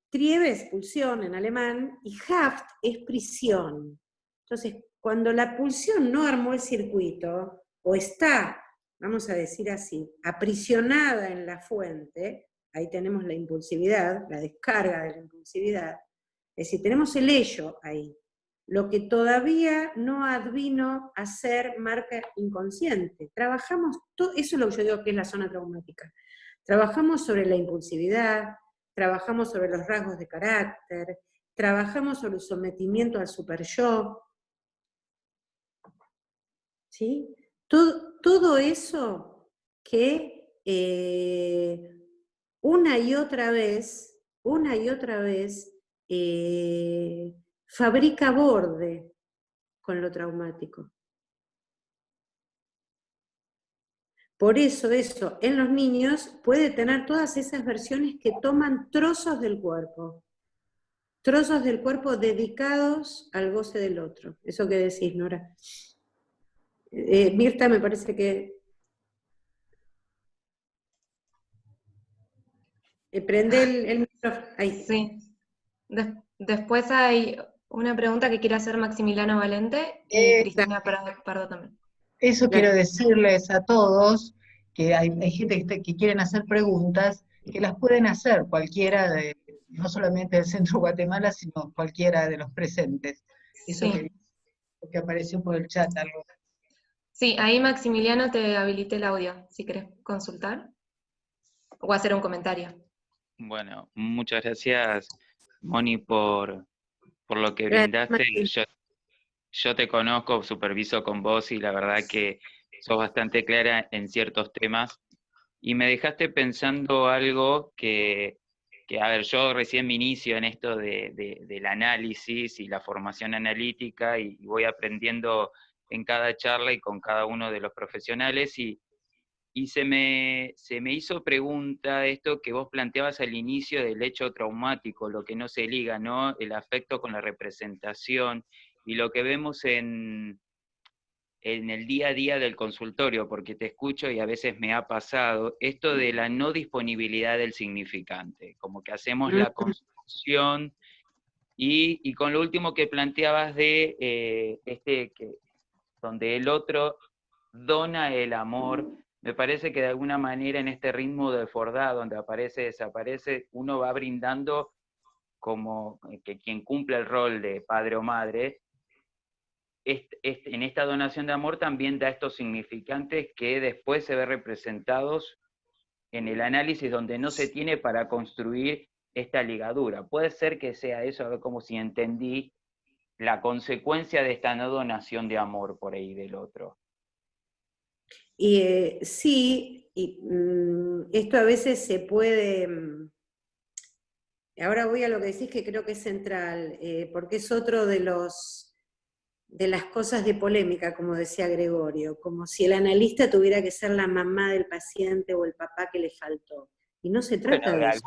Trieb es pulsión en alemán, y Haft es prisión. Entonces, cuando la pulsión no armó el circuito, o está vamos a decir así, aprisionada en la fuente, ahí tenemos la impulsividad, la descarga de la impulsividad, es decir, tenemos el ello ahí. Lo que todavía no advino a ser marca inconsciente. Trabajamos, eso es lo que yo digo que es la zona traumática. Trabajamos sobre la impulsividad, trabajamos sobre los rasgos de carácter, trabajamos sobre el sometimiento al super yo. ¿Sí? Todo eso que una y otra vez, fabrica borde con lo traumático. Por eso en los niños puede tener todas esas versiones que toman trozos del cuerpo dedicados al goce del otro. Eso que decís, Nora. Mirta, me parece que... prende el micrófono. Ahí. Sí. Después hay una pregunta que quiere hacer Maximiliano Valente y Cristina Pardo también. Eso quiero decirles a todos, que hay gente que quieren hacer preguntas, que las pueden hacer cualquiera, no solamente del Centro Guatemala, sino cualquiera de los presentes. Eso Sí. que apareció por el chat algo. Sí, ahí Maximiliano te habilité el audio, si querés consultar o hacer un comentario. Bueno, muchas gracias, Moni, por lo que brindaste. Yo te conozco, superviso con vos y la verdad que sos bastante clara en ciertos temas. Y me dejaste pensando algo que a ver, yo recién me inicio en esto del análisis y la formación analítica y voy aprendiendo en cada charla y con cada uno de los profesionales y se me hizo pregunta esto que vos planteabas al inicio del hecho traumático, lo que no se liga, ¿no? El afecto con la representación y lo que vemos en el día a día del consultorio, porque te escucho y a veces me ha pasado, esto de la no disponibilidad del significante, como que hacemos la construcción, y con lo último que planteabas de donde el otro dona el amor, me parece que de alguna manera en este ritmo de Fordá, donde aparece, desaparece, uno va brindando como que quien cumple el rol de padre o madre, en esta donación de amor también da estos significantes que después se ven representados en el análisis donde no se tiene para construir esta ligadura. Puede ser que sea eso, a ver como si entendí la consecuencia de esta no donación de amor por ahí del otro. Y sí, esto a veces se puede... Ahora voy a lo que decís que creo que es central, porque es otro de las cosas de polémica, como decía Gregorio, como si el analista tuviera que ser la mamá del paciente o el papá que le faltó. Y no se trata de eso.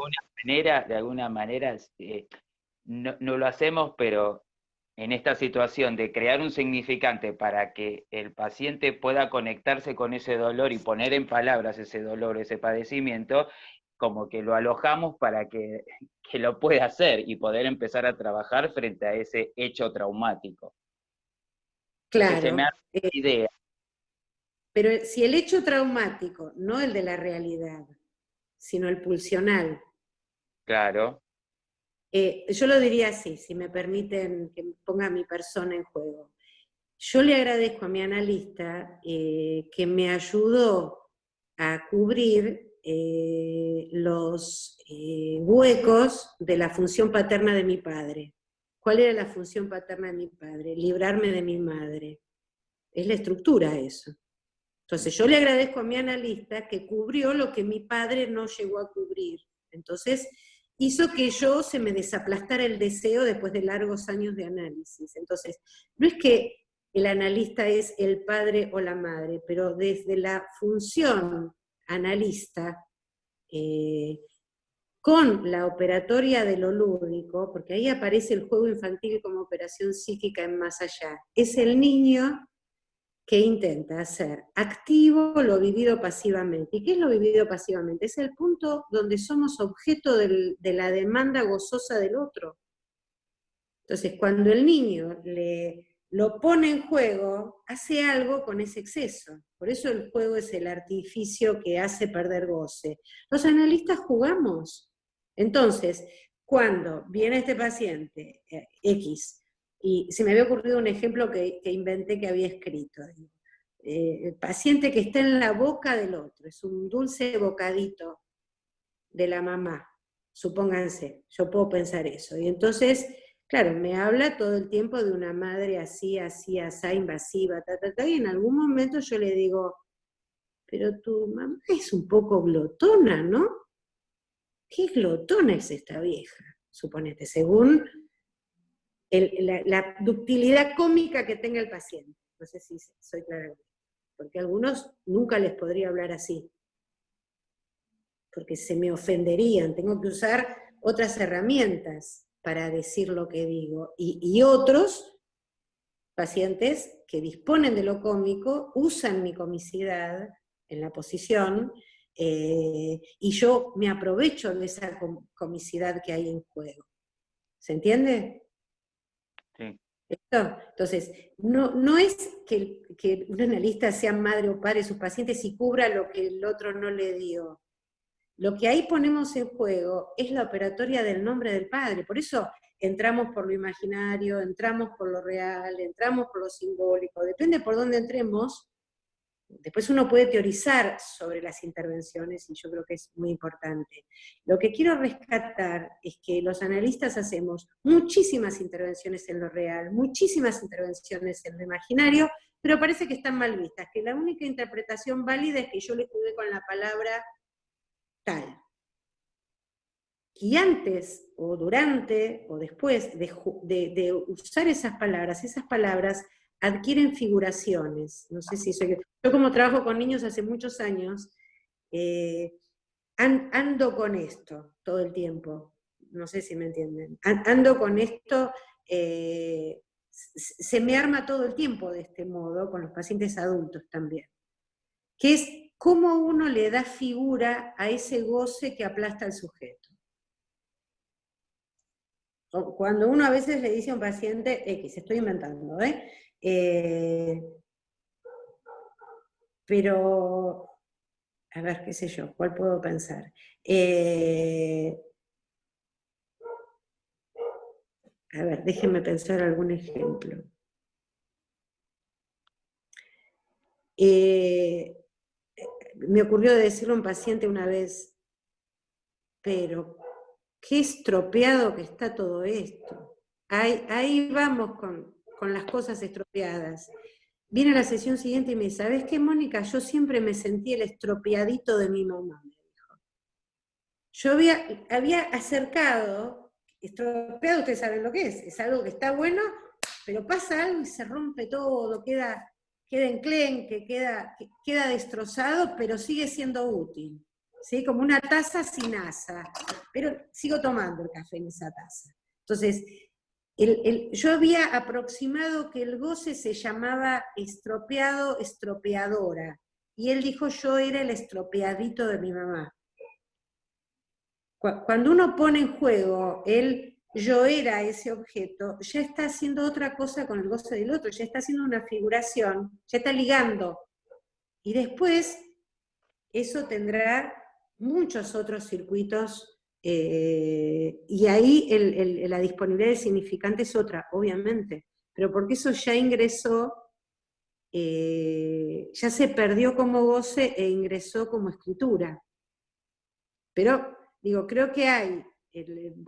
De alguna manera no lo hacemos, pero en esta situación de crear un significante para que el paciente pueda conectarse con ese dolor y poner en palabras ese dolor, ese padecimiento, como que lo alojamos para que lo pueda hacer y poder empezar a trabajar frente a ese hecho traumático. Claro. Se me hace una idea. Pero si el hecho traumático, no el de la realidad, sino el pulsional. Claro. Yo lo diría así, si me permiten que ponga mi persona en juego. Yo le agradezco a mi analista que me ayudó a cubrir los huecos de la función paterna de mi padre. ¿Cuál era la función paterna de mi padre? Librarme de mi madre. Es la estructura eso. Entonces yo le agradezco a mi analista que cubrió lo que mi padre no llegó a cubrir. Entonces hizo que yo se me desaplastara el deseo después de largos años de análisis. Entonces, no es que el analista es el padre o la madre, pero desde la función analista, con la operatoria de lo lúdico, porque ahí aparece el juego infantil como operación psíquica en más allá, es el niño que intenta hacer activo lo vivido pasivamente. ¿Y qué es lo vivido pasivamente? Es el punto donde somos objeto de la demanda gozosa del otro. Entonces, cuando el niño le lo pone en juego, hace algo con ese exceso. Por eso el juego es el artificio que hace perder goce. Los analistas jugamos. Entonces, cuando viene este paciente, X, y se me había ocurrido un ejemplo que inventé que había escrito. El paciente que está en la boca del otro, es un dulce bocadito de la mamá, supónganse, yo puedo pensar eso. Y entonces, claro, me habla todo el tiempo de una madre así, invasiva, y en algún momento yo le digo, pero tu mamá es un poco glotona, ¿no? ¿Qué glotona es esta vieja? Suponete, según la ductilidad cómica que tenga el paciente. No sé si soy clara, porque a algunos nunca les podría hablar así, porque se me ofenderían, tengo que usar otras herramientas para decir lo que digo, y otros pacientes que disponen de lo cómico usan mi comicidad en la posición, y yo me aprovecho de esa comicidad que hay en juego. ¿Se entiende? Sí. ¿Esto? Entonces, no es que un analista sea madre o padre de sus pacientes y cubra lo que el otro no le dio. Lo que ahí ponemos en juego es la operatoria del nombre del padre. Por eso entramos por lo imaginario, entramos por lo real, entramos por lo simbólico. Depende por dónde entremos. Después uno puede teorizar sobre las intervenciones y yo creo que es muy importante. Lo que quiero rescatar es que los analistas hacemos muchísimas intervenciones en lo real, muchísimas intervenciones en lo imaginario, pero parece que están mal vistas, que la única interpretación válida es que yo le jugué con la palabra tal. Y antes, o durante, o después de usar esas palabras adquieren figuraciones. No sé si soy... Yo como trabajo con niños hace muchos años, ando con esto todo el tiempo. No sé si me entienden. Ando con esto, se me arma todo el tiempo de este modo, con los pacientes adultos también. Que es cómo uno le da figura a ese goce que aplasta al sujeto. Cuando uno a veces le dice a un paciente X, estoy inventando, pero, a ver, qué sé yo, ¿cuál puedo pensar? A ver, déjenme pensar algún ejemplo. Me ocurrió decirle a un paciente una vez, pero qué estropeado que está todo esto. Ahí vamos con las cosas estropeadas. Viene a la sesión siguiente y me dice, ¿sabes qué, Mónica? Yo siempre me sentí el estropeadito de mi mamá, me dijo. Yo había acercado, estropeado, ustedes saben lo que es algo que está bueno, pero pasa algo y se rompe todo, queda enclenque, queda destrozado, pero sigue siendo útil. ¿Sí? Como una taza sin asa, pero sigo tomando el café en esa taza. Entonces, yo había aproximado que el goce se llamaba estropeado, estropeadora, y él dijo yo era el estropeadito de mi mamá. Cuando uno pone en juego yo era ese objeto, ya está haciendo otra cosa con el goce del otro, ya está haciendo una figuración, ya está ligando. Y después, eso tendrá muchos otros circuitos, y ahí la disponibilidad del significante es otra, obviamente, pero porque eso ya ingresó, ya se perdió como goce e ingresó como escritura. Pero, digo, creo que hay,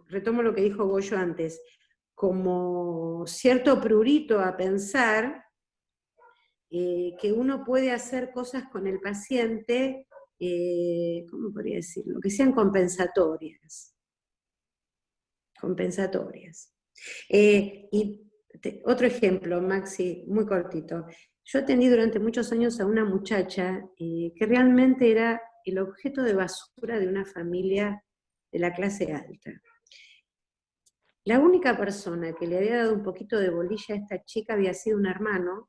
retomo lo que dijo Goyo antes, como cierto prurito a pensar que uno puede hacer cosas con el paciente, ¿cómo podría decirlo? Que sean compensatorias. Compensatorias. Otro ejemplo, Maxi, muy cortito. Yo atendí durante muchos años a una muchacha que realmente era el objeto de basura de una familia de la clase alta. La única persona que le había dado un poquito de bolilla a esta chica había sido un hermano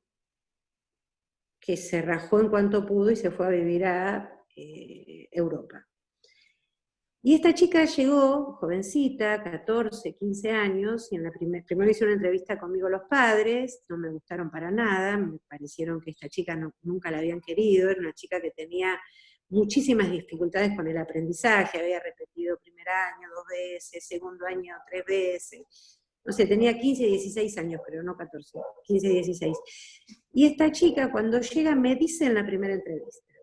que se rajó en cuanto pudo y se fue a vivir a Europa. Y esta chica llegó, jovencita, 14, 15 años, y primero hizo una entrevista conmigo los padres, no me gustaron para nada, me parecieron que esta chica nunca la habían querido, era una chica que tenía muchísimas dificultades con el aprendizaje, había repetido primer año 2 veces, segundo año 3 veces, no sé, tenía 15, 16 años, pero no 14, 15, 16. Y esta chica cuando llega me dice en la primera entrevista,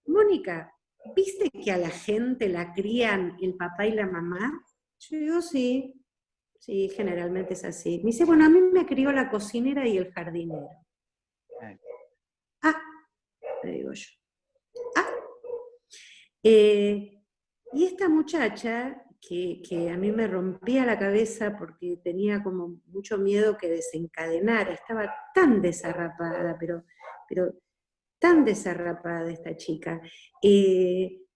Mónica, ¿viste que a la gente la crían el papá y la mamá? Yo digo, sí, generalmente es así. Me dice, bueno, a mí me crió la cocinera y el jardinero. Ah, le digo yo. Ah. Y esta muchacha, que a mí me rompía la cabeza porque tenía como mucho miedo que desencadenara, estaba tan desarrapada, pero tan desarrapada esta chica.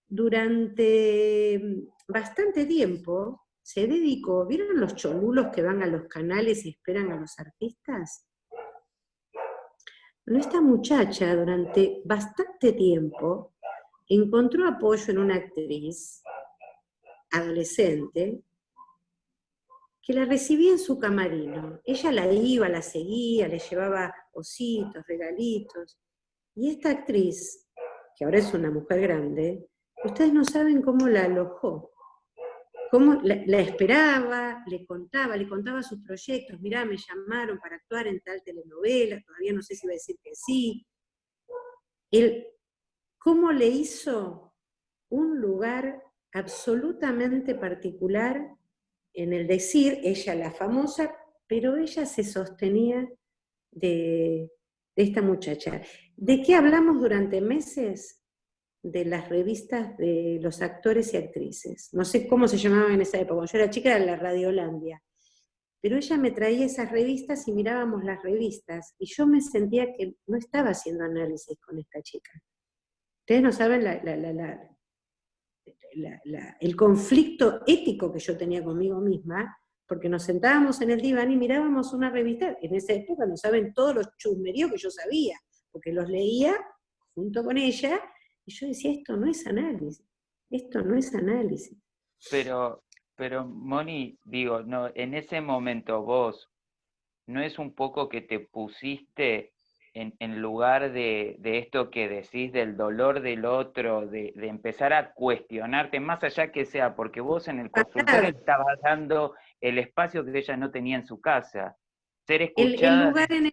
Durante bastante tiempo se dedicó, ¿vieron los cholulos que van a los canales y esperan a los artistas? Bueno, esta muchacha durante bastante tiempo encontró apoyo en una actriz adolescente que la recibía en su camerino. Ella la iba, la seguía, le llevaba ositos, regalitos. Y esta actriz, que ahora es una mujer grande, ustedes no saben cómo la alojó, cómo la esperaba, le contaba sus proyectos, mirá, me llamaron para actuar en tal telenovela, todavía no sé si iba a decir que sí. Cómo le hizo un lugar absolutamente particular en el decir, ella la famosa, pero ella se sostenía de esta muchacha. ¿De qué hablamos durante meses? De las revistas de los actores y actrices. No sé cómo se llamaban en esa época. Cuando yo era chica era la Radiolandia. Pero ella me traía esas revistas y mirábamos las revistas, y yo me sentía que no estaba haciendo análisis con esta chica. Ustedes no saben el conflicto ético que yo tenía conmigo misma, porque nos sentábamos en el diván y mirábamos una revista. En esa época no saben todos los chusmeríos que yo sabía, porque los leía junto con ella, y yo decía, esto no es análisis, esto no es análisis. Pero Moni, digo, no, en ese momento vos, ¿no es un poco que te pusiste en lugar de esto que decís, del dolor del otro, de empezar a cuestionarte, más allá que sea, porque vos en el consultorio estabas dando el espacio que ella no tenía en su casa, ser escuchada? El lugar en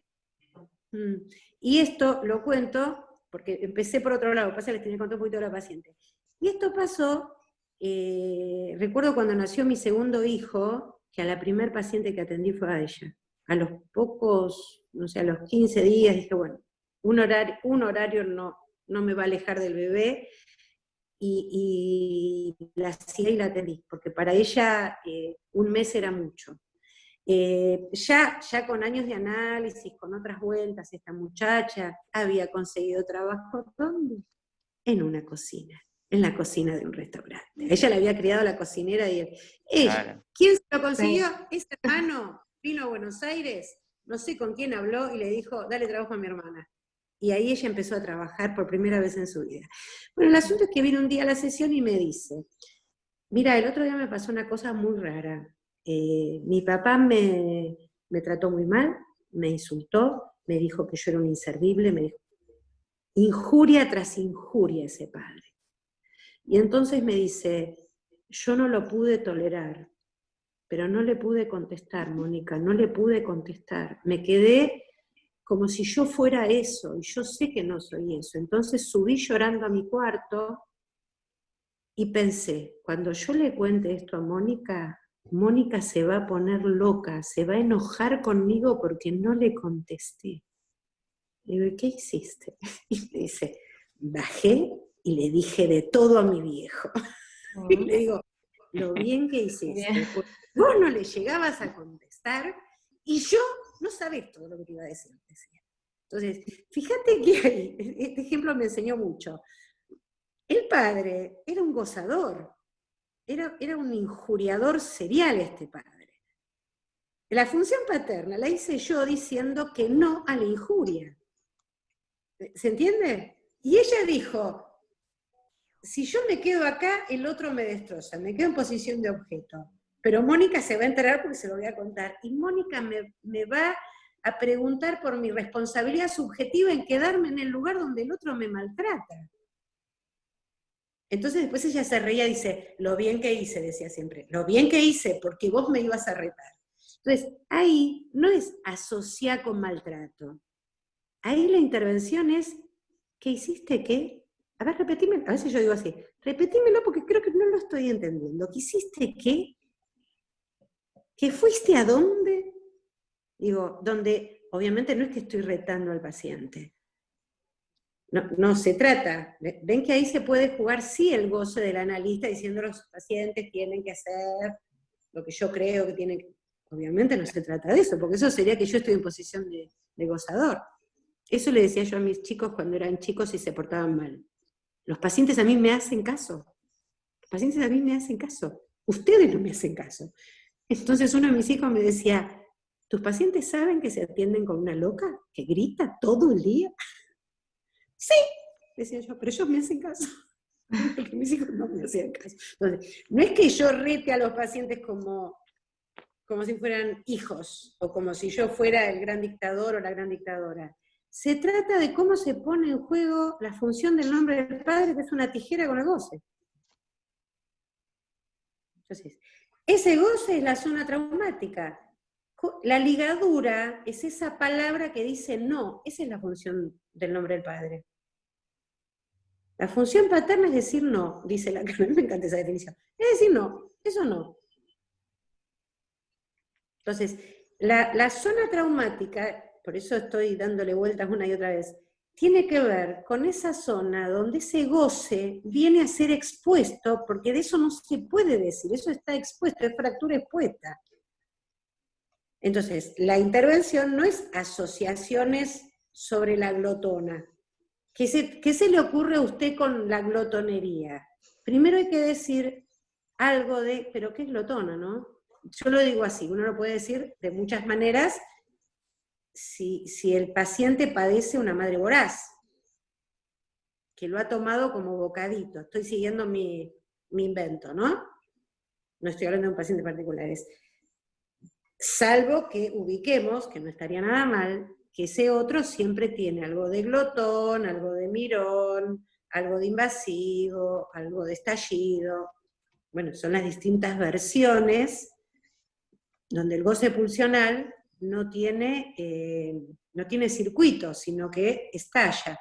y esto lo cuento, porque empecé por otro lado, pasa que les tenía que contar un poquito a la paciente. Y esto pasó, recuerdo cuando nació mi segundo hijo, que a la primer paciente que atendí fue a ella. A los pocos, no sé, a los 15 días, dije, bueno, un horario no me va a alejar del bebé, y la hacía y la atendí, porque para ella un mes era mucho. Ya con años de análisis, con otras vueltas, esta muchacha había conseguido trabajo, ¿dónde? En una cocina, en la cocina de un restaurante. Ella la había criado la cocinera y ella. Claro. ¿Quién se lo consiguió? Sí. Ese hermano vino a Buenos Aires, no sé con quién habló y le dijo, dale trabajo a mi hermana. Y ahí ella empezó a trabajar por primera vez en su vida. Bueno, el asunto es que vino un día a la sesión y me dice, mira, el otro día me pasó una cosa muy rara. Mi papá me trató muy mal, me insultó, me dijo que yo era un inservible, me dijo injuria tras injuria ese padre. Y entonces me dice, yo no lo pude tolerar, pero no le pude contestar, Mónica, no le pude contestar. Me quedé como si yo fuera eso, y yo sé que no soy eso. Entonces subí llorando a mi cuarto y pensé, cuando yo le cuente esto a Mónica, Mónica se va a poner loca, se va a enojar conmigo porque no le contesté. Le digo, ¿qué hiciste? Y me dice, bajé y le dije de todo a mi viejo. Y le digo, lo bien que hiciste. Porque vos no le llegabas a contestar y yo no sabés todo lo que te iba a decir. Entonces, fíjate que ahí, este ejemplo me enseñó mucho. El padre era un gozador, era un injuriador serial este padre. La función paterna la hice yo diciendo que no a la injuria. ¿Se entiende? Y ella dijo, si yo me quedo acá, el otro me destroza, me quedo en posición de objeto. Pero Mónica se va a enterar porque se lo voy a contar. Y Mónica me va a preguntar por mi responsabilidad subjetiva en quedarme en el lugar donde el otro me maltrata. Entonces después ella se reía y dice, lo bien que hice, decía siempre, lo bien que hice porque vos me ibas a retar. Entonces, ahí no es asociar con maltrato. Ahí la intervención es, ¿qué hiciste qué? A ver, repetime, a veces yo digo así, repetímelo porque creo que no lo estoy entendiendo. ¿Qué hiciste qué? ¿Que fuiste a dónde? Digo, donde obviamente no es que estoy retando al paciente. No se trata. Ven que ahí se puede jugar sí el goce del analista diciendo los pacientes tienen que hacer lo que yo creo que tienen que... Obviamente no se trata de eso, porque eso sería que yo estoy en posición de gozador. Eso le decía yo a mis chicos cuando eran chicos y se portaban mal. Los pacientes a mí me hacen caso. Los pacientes a mí me hacen caso. Ustedes no me hacen caso. Entonces uno de mis hijos me decía, ¿tus pacientes saben que se atienden con una loca que grita todo el día? Sí, decía yo, pero ellos me hacen caso. Porque mis hijos no me hacían caso. Entonces, no es que yo rete a los pacientes como si fueran hijos, o como si yo fuera el gran dictador o la gran dictadora. Se trata de cómo se pone en juego la función del nombre del padre, que es una tijera con el goce. Entonces, ese goce es la zona traumática. La ligadura es esa palabra que dice no, esa es la función del nombre del padre. La función paterna es decir no, dice la Lacan, a mí me encanta esa definición. Es decir no, eso no. Entonces, la zona traumática, por eso estoy dándole vueltas una y otra vez, tiene que ver con esa zona donde ese goce viene a ser expuesto, porque de eso no se puede decir, eso está expuesto, es fractura expuesta. Entonces, la intervención no es asociaciones sobre la glotona. ¿Qué se le ocurre a usted con la glotonería? Primero hay que decir algo de, pero ¿qué es glotona, no? Yo lo digo así, uno lo puede decir de muchas maneras si el paciente padece una madre voraz, que lo ha tomado como bocadito. Estoy siguiendo mi invento, ¿no? No estoy hablando de un paciente particular, salvo que ubiquemos, que no estaría nada mal, que ese otro siempre tiene algo de glotón, algo de mirón, algo de invasivo, algo de estallido. Bueno, son las distintas versiones donde el goce pulsional no tiene circuito, sino que estalla.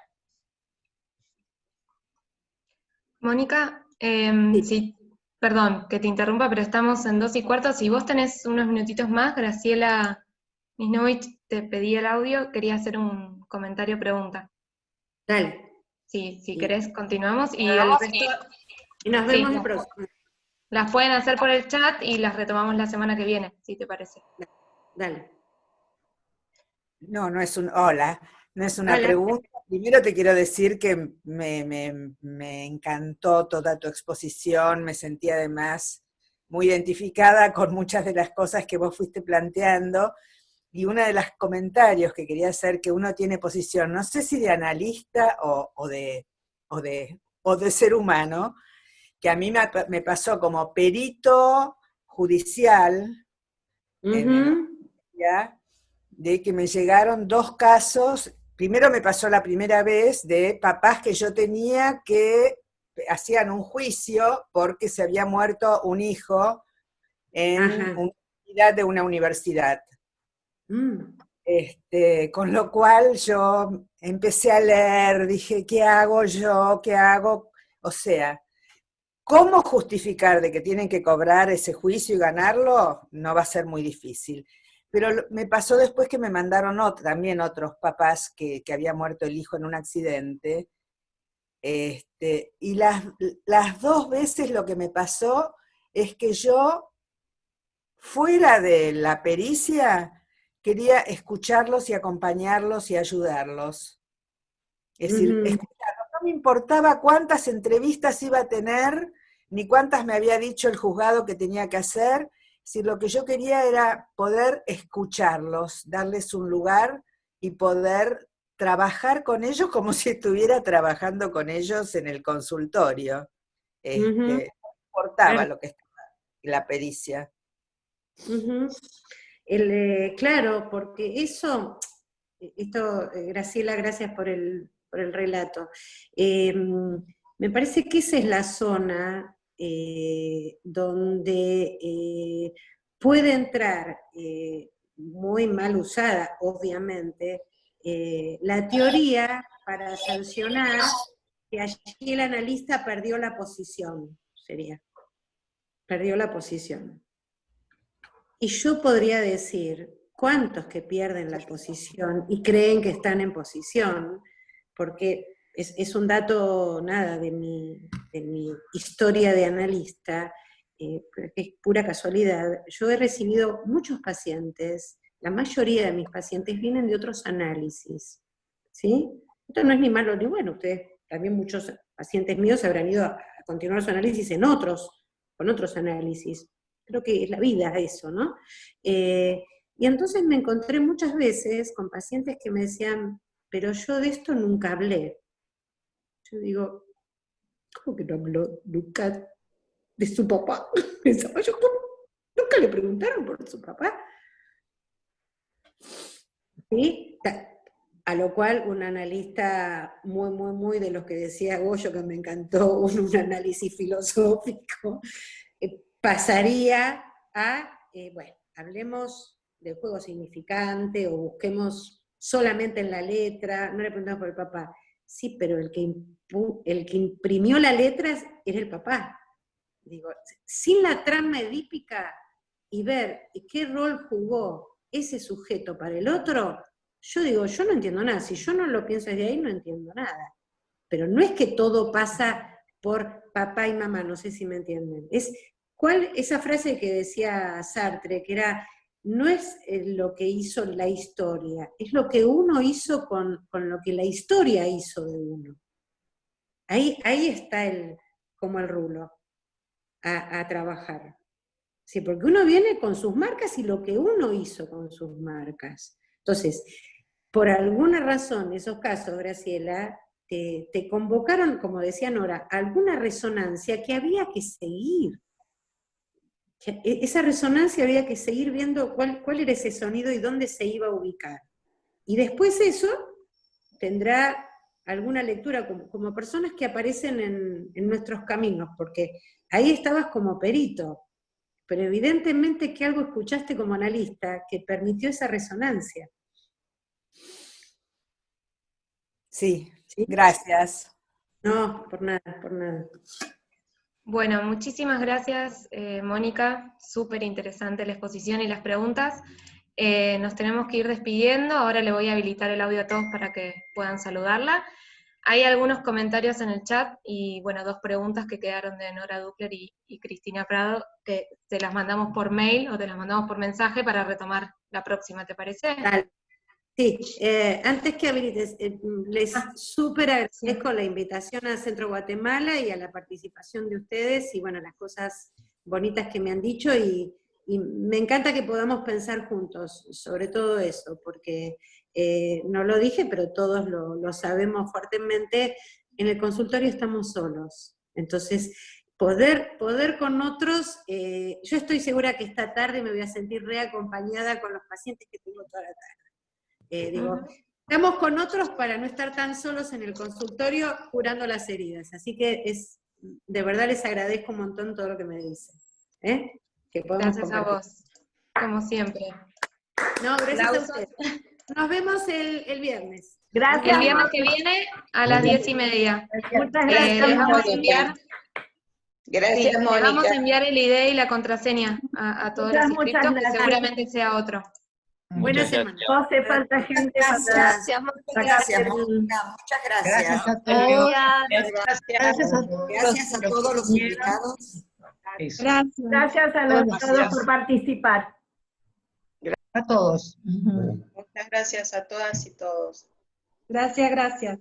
Mónica, sí, perdón que te interrumpa, pero estamos en 2:15. Si vos tenés unos minutitos más, Graciela Misnovich te pedí el audio, quería hacer un comentario pregunta. Dale. Sí, si querés continuamos y el resto... Y nos vemos el próximo. Las pueden hacer por el chat y las retomamos la semana que viene, si te parece. Dale. No es una pregunta. Primero te quiero decir que me encantó toda tu exposición, me sentí además muy identificada con muchas de las cosas que vos fuiste planteando, y uno de los comentarios que quería hacer, que uno tiene posición, no sé si de analista o de ser humano, que a mí me pasó como perito judicial, de que me llegaron 2 casos. Primero me pasó la primera vez de papás que yo tenía que hacían un juicio porque se había muerto un hijo en una unidad de una universidad. Con lo cual yo empecé a leer, dije, ¿qué hago yo? ¿Qué hago? O sea, ¿cómo justificar de que tienen que cobrar ese juicio y ganarlo? No va a ser muy difícil. Pero me pasó después que me mandaron también otros papás que había muerto el hijo en un accidente. Y las 2 veces lo que me pasó es que yo, fuera de la pericia, quería escucharlos y acompañarlos y ayudarlos. Es decir, escucharlos. No me importaba cuántas entrevistas iba a tener, ni cuántas me había dicho el juzgado que tenía que hacer. Es decir, lo que yo quería era poder escucharlos, darles un lugar y poder trabajar con ellos como si estuviera trabajando con ellos en el consultorio. No importaba lo que estaba la pericia. Claro, porque esto, Graciela, gracias por el relato. Me parece que esa es la zona donde puede entrar, muy mal usada, obviamente, la teoría para sancionar que allí el analista perdió la posición, perdió la posición. Y yo podría decir, ¿cuántos que pierden la posición y creen que están en posición? Porque es un dato, nada, de mi historia de analista, que es pura casualidad. Yo he recibido muchos pacientes, la mayoría de mis pacientes vienen de otros análisis, ¿sí? Esto no es ni malo ni bueno, ustedes, también muchos pacientes míos habrán ido a continuar su análisis con otros análisis. Creo que es la vida eso, ¿no? Y entonces me encontré muchas veces con pacientes que me decían, pero yo de esto nunca hablé. Yo digo, ¿cómo que no habló nunca de su papá? Pensaba yo, ¿cómo? ¿Nunca le preguntaron por su papá? ¿Sí? A lo cual un analista muy de los que decía Goyo, que me encantó, un análisis filosófico, pasaría a, bueno, hablemos del juego significante o busquemos solamente en la letra, no le preguntamos por el papá. Sí, pero el que imprimió la letra era el papá. Digo, sin la trama edípica y ver qué rol jugó ese sujeto para el otro, yo digo, yo no entiendo nada. Si yo no lo pienso desde ahí, no entiendo nada. Pero no es que todo pasa por papá y mamá, no sé si me entienden. Esa frase que decía Sartre, que era, no es lo que hizo la historia, es lo que uno hizo con lo que la historia hizo de uno. Ahí está como el rulo a trabajar. Sí, porque uno viene con sus marcas y lo que uno hizo con sus marcas. Entonces, por alguna razón, en esos casos, Graciela, te convocaron, como decía Nora, alguna resonancia que había que seguir. Esa resonancia había que seguir viendo cuál era ese sonido y dónde se iba a ubicar. Y después eso tendrá alguna lectura como personas que aparecen en nuestros caminos, porque ahí estabas como perito, pero evidentemente que algo escuchaste como analista que permitió esa resonancia. Sí, gracias. No, por nada, por nada. Bueno, muchísimas gracias, Mónica. Súper interesante la exposición y las preguntas. Nos tenemos que ir despidiendo. Ahora le voy a habilitar el audio a todos para que puedan saludarla. Hay algunos comentarios en el chat y, bueno, 2 preguntas que quedaron de Nora Duckler y Cristina Prado, que te las mandamos por mail o te las mandamos por mensaje para retomar la próxima, ¿te parece? Dale. Sí, antes que habilites, les súper agradezco la invitación al Centro Guatemala y a la participación de ustedes y bueno, las cosas bonitas que me han dicho y me encanta que podamos pensar juntos sobre todo eso, porque no lo dije, pero todos lo sabemos fuertemente, en el consultorio estamos solos, entonces poder con otros, yo estoy segura que esta tarde me voy a sentir reacompañada con los pacientes que tengo toda la tarde. Digo, estamos con otros para no estar tan solos en el consultorio curando las heridas. Así que de verdad les agradezco un montón todo lo que me dicen. Que podemos gracias compartir. a vos, como siempre. No, gracias a ustedes. Nos vemos el viernes. Gracias. El viernes que viene a las 10:30. Muchas gracias. Les vamos a enviar. Gracias, Sí, Mónica. les vamos a enviar el ID y la contraseña a todos los inscriptos, que seguramente sea otro. Buena semana. No hace falta gente Gracias, gracias, Mónica. Muchas gracias. Gracias a todos. Gracias a todos los invitados. Gracias a todos por participar. A todos. Muchas gracias a todas y todos. Gracias.